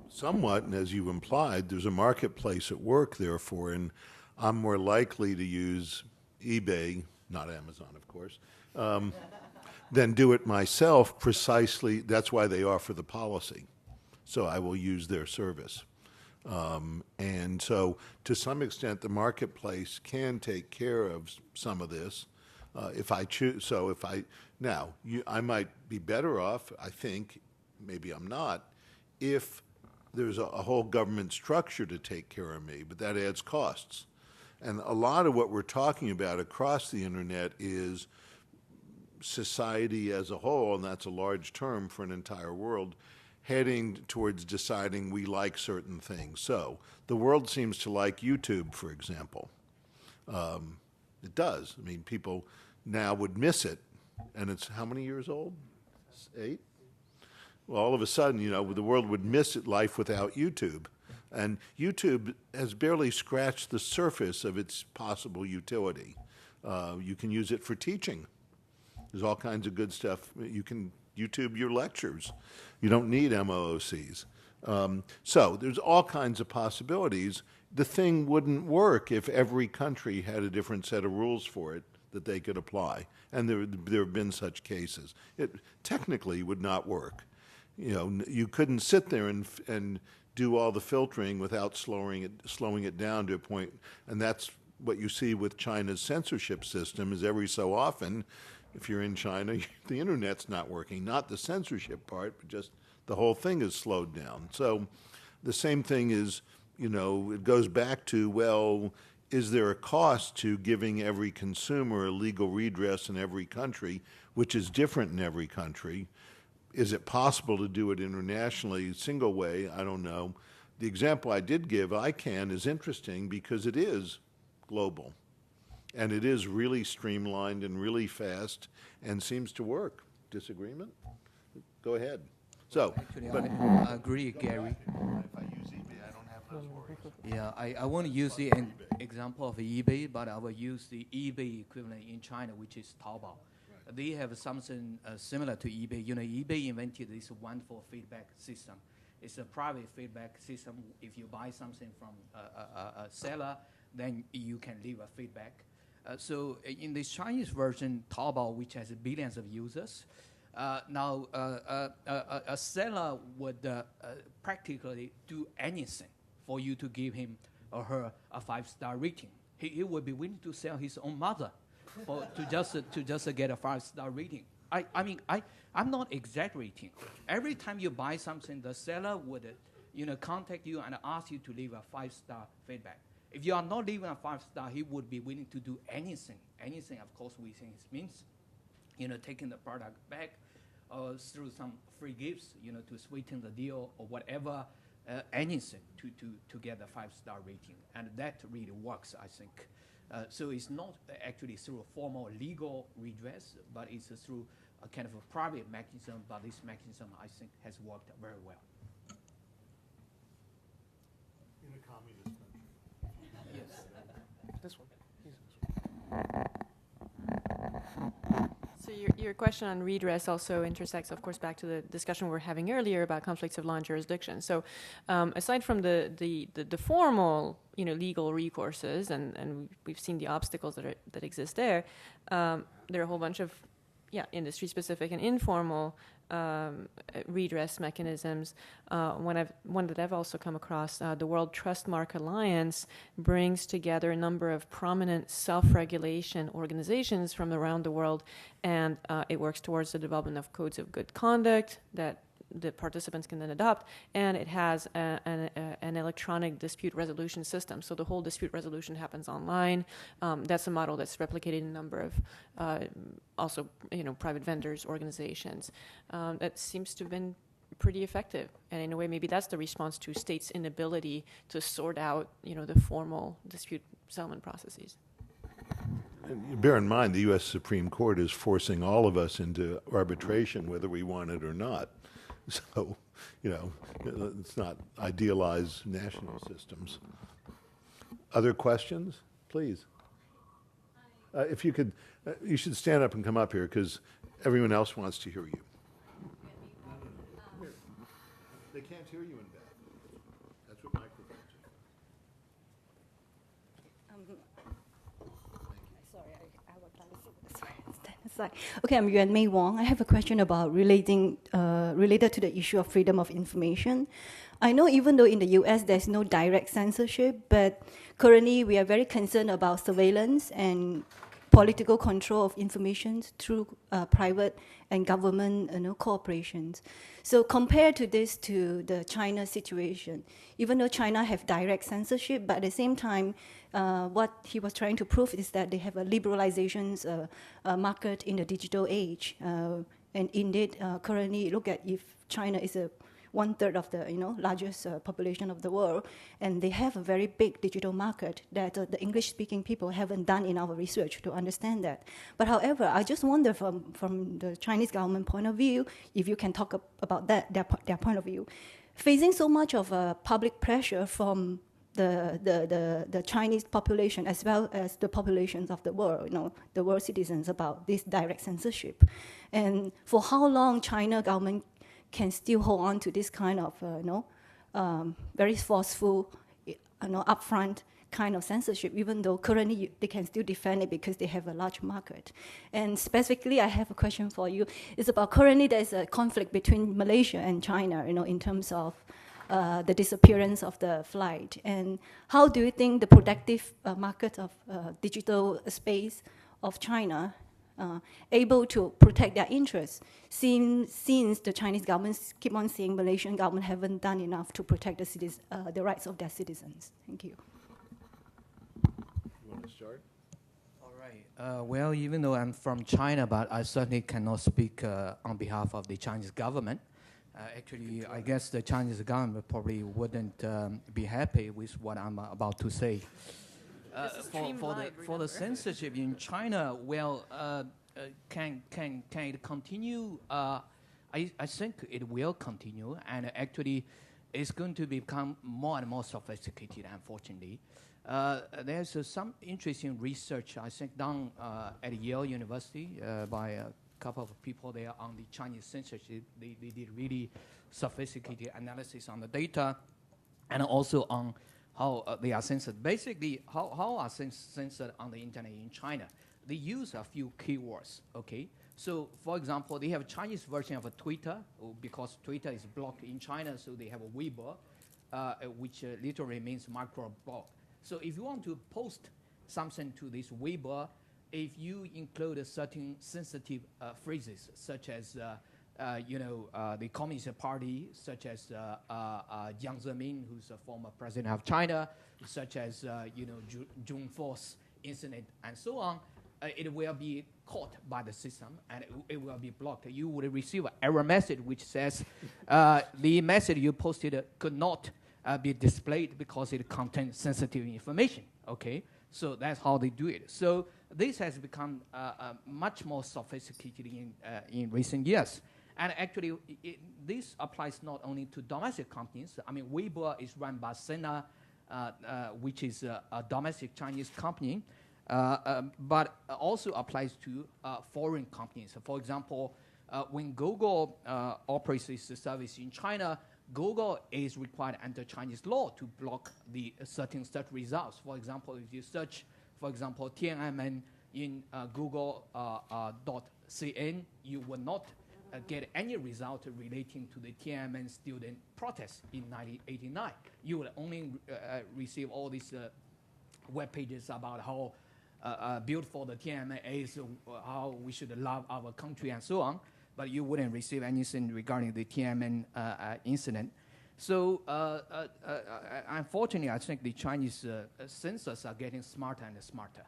Somewhat, and as you implied, there's a marketplace at work, therefore, and I'm more likely to use eBay, not Amazon, of course, than do it myself precisely. That's why they offer the policy. So I will use their service. And so, to some extent, the marketplace can take care of some of this if I choose. So if I might be better off, I think, maybe I'm not, if there's a whole government structure to take care of me, but that adds costs. And a lot of what we're talking about across the internet is society as a whole, and that's a large term for an entire world, heading towards deciding we like certain things. So the world seems to like YouTube, for example. It does. I mean, people now would miss it, and it's how many years old? 8? Well, all of a sudden, the world would miss life without YouTube. And YouTube has barely scratched the surface of its possible utility. You can use it for teaching. There's all kinds of good stuff. You can YouTube your lectures. You don't need MOOCs. So there's all kinds of possibilities. The thing wouldn't work if every country had a different set of rules for it that they could apply. And there have been such cases. It technically would not work. You couldn't sit there and do all the filtering without slowing it down to a point. And that's what you see with China's censorship system, is every so often, if you're in China, the internet's not working. Not the censorship part, but just the whole thing is slowed down. So the same thing is, it goes back to, well, is there a cost to giving every consumer a legal redress in every country, which is different in every country? Is it possible to do it internationally, single way? I don't know. The example I did give, ICANN, is interesting because it is global. And it is really streamlined and really fast and seems to work. Disagreement? Go ahead. So, actually, I agree, Gary. If I use eBay, I don't have those worries. Yeah, I won't use the example of eBay, but I will use the eBay equivalent in China, which is Taobao. They have something similar to eBay. eBay invented this wonderful feedback system. It's a private feedback system. If you buy something from a seller, then you can leave a feedback. So in this Chinese version, Taobao, which has billions of users, now a seller would practically do anything for you to give him or her a 5-star rating. He would be willing to sell his own mother to just get a 5-star rating. I'm not exaggerating. Every time you buy something, the seller would contact you and ask you to leave a 5-star feedback. If you are not leaving a 5-star, he would be willing to do anything, of course, within his means, taking the product back or through some free gifts, to sweeten the deal or whatever, anything to get a 5-star rating. And that really works, I think. So it's not actually through a formal legal redress, but it's through a kind of a private mechanism, but this mechanism, I think, has worked very well. In a communist country. Yes. This one. So your question on redress also intersects, of course, back to the discussion we were having earlier about conflicts of law and jurisdiction. So aside from the formal, legal recourses, and we've seen the obstacles that exist there, there are a whole bunch of industry-specific and informal redress mechanisms. One that I've also come across, the World Trustmark Alliance brings together a number of prominent self-regulation organizations from around the world, and it works towards the development of codes of good conduct that the participants can then adopt, and it has an electronic dispute resolution system. So the whole dispute resolution happens online. That's a model that's replicated in a number of also, private vendors, organizations. That seems to have been pretty effective. And in a way, maybe that's the response to states' inability to sort out, the formal dispute settlement processes. And bear in mind, the U.S. Supreme Court is forcing all of us into arbitration, whether we want it or not. So, it's not idealized national systems. Other questions, please? If you could, you should stand up and come up here because everyone else wants to hear you. They can't hear you in bed. That's what microphones are. Sorry, I will try to stand aside. Okay, I'm Yuan Mei Wong. I have a question about related to the issue of freedom of information. I know even though in the US there's no direct censorship, but currently we are very concerned about surveillance and political control of information through private and government corporations. So compared to this, to the China situation, even though China have direct censorship, but at the same time, what he was trying to prove is that they have a liberalization market in the digital age. And indeed, currently, look at if China is a 1/3 of the largest population of the world, and they have a very big digital market that the English-speaking people haven't done in our research to understand that. But however, I just wonder from the Chinese government point of view, if you can talk about that, their point of view, facing so much of public pressure from the Chinese population as well as the populations of the world, the world citizens about this direct censorship, and for how long China government can still hold on to this kind of, very forceful, upfront kind of censorship, even though currently they can still defend it because they have a large market. And specifically, I have a question for you. It's about currently there's a conflict between Malaysia and China, in terms of the disappearance of the flight. And how do you think the productive market of digital space of China able to protect their interests, since the Chinese government keep on saying Malaysian government haven't done enough to protect the rights of their citizens? Thank you. You want to start? All right. Well, even though I'm from China, but I certainly cannot speak on behalf of the Chinese government. Actually, I guess the Chinese government probably wouldn't be happy with what I'm about to say. For the censorship in China, well, can it continue? I think it will continue, and actually, it's going to become more and more sophisticated. Unfortunately, there's some interesting research I think done at Yale University by a couple of people there on the Chinese censorship. They did really sophisticated analysis on the data and also on how they are censored. Basically, how are censored on the internet in China? They use a few keywords, okay? So, for example, they have a Chinese version of a Twitter, because Twitter is blocked in China, so they have a Weibo, which literally means micro-blog. So if you want to post something to this Weibo, if you include a certain sensitive phrases, such as the Communist Party, such as Jiang Zemin, who's a former president of China, such as June 4th incident, and so on, it will be caught by the system and it will be blocked. You would receive an error message which says the message you posted could not be displayed because it contains sensitive information. Okay, so that's how they do it. So this has become much more sophisticated in recent years. And actually, this applies not only to domestic companies. I mean, Weibo is run by Sina, which is a domestic Chinese company, but also applies to foreign companies. For example, when Google operates this service in China, Google is required under Chinese law to block the certain search results. For example, if you search, for example, Tiananmen in Google.cn, you will not get any result relating to the Tiananmen student protest in 1989. You will only receive all these web pages about how beautiful the Tiananmen is, how we should love our country, and so on. But you wouldn't receive anything regarding the Tiananmen incident. So unfortunately, I think the Chinese censors are getting smarter and smarter.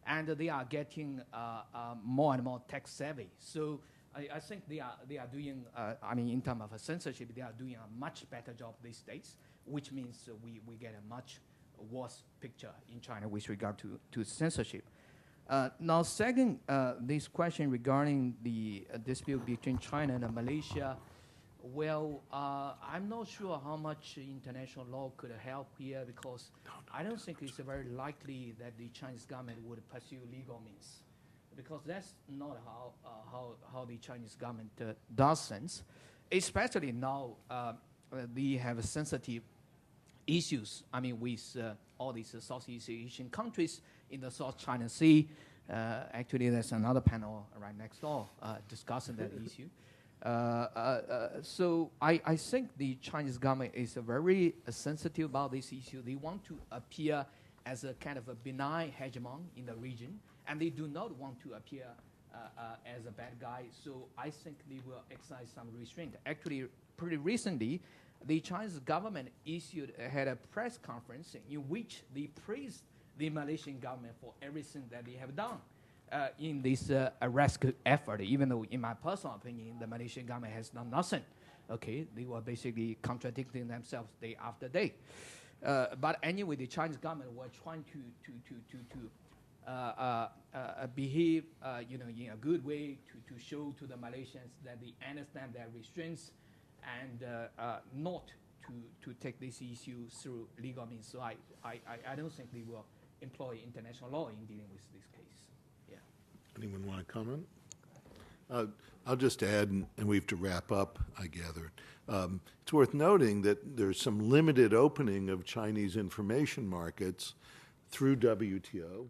And they are getting more and more tech savvy. So I think they are doing, in terms of censorship, they are doing a much better job these days, which means we get a much worse picture in China with regard to censorship. Now, second, this question regarding the dispute between China and Malaysia, well, I'm not sure how much international law could help here because I don't think it's very likely that the Chinese government would pursue legal means because that's not how the Chinese government does things, especially now they have sensitive issues, with all these Southeast Asian countries in the South China Sea. Actually, there's another panel right next door discussing that issue. So I think the Chinese government is very sensitive about this issue. They want to appear as a kind of a benign hegemon in the region, and they do not want to appear as a bad guy. So I think they will exercise some restraint. Actually, pretty recently, the Chinese government had a press conference in which they praised the Malaysian government for everything that they have done in this rescue effort, even though, in my personal opinion, the Malaysian government has done nothing. Okay, they were basically contradicting themselves day after day. But anyway, the Chinese government were trying to behave, in a good way to show to the Malaysians that they understand their restraints and not to take this issue through legal means. So I don't think they will employ international law in dealing with this case. Yeah. Anyone want to comment? I'll just add, and we have to wrap up, I gather. It's worth noting that there's some limited opening of Chinese information markets through WTO.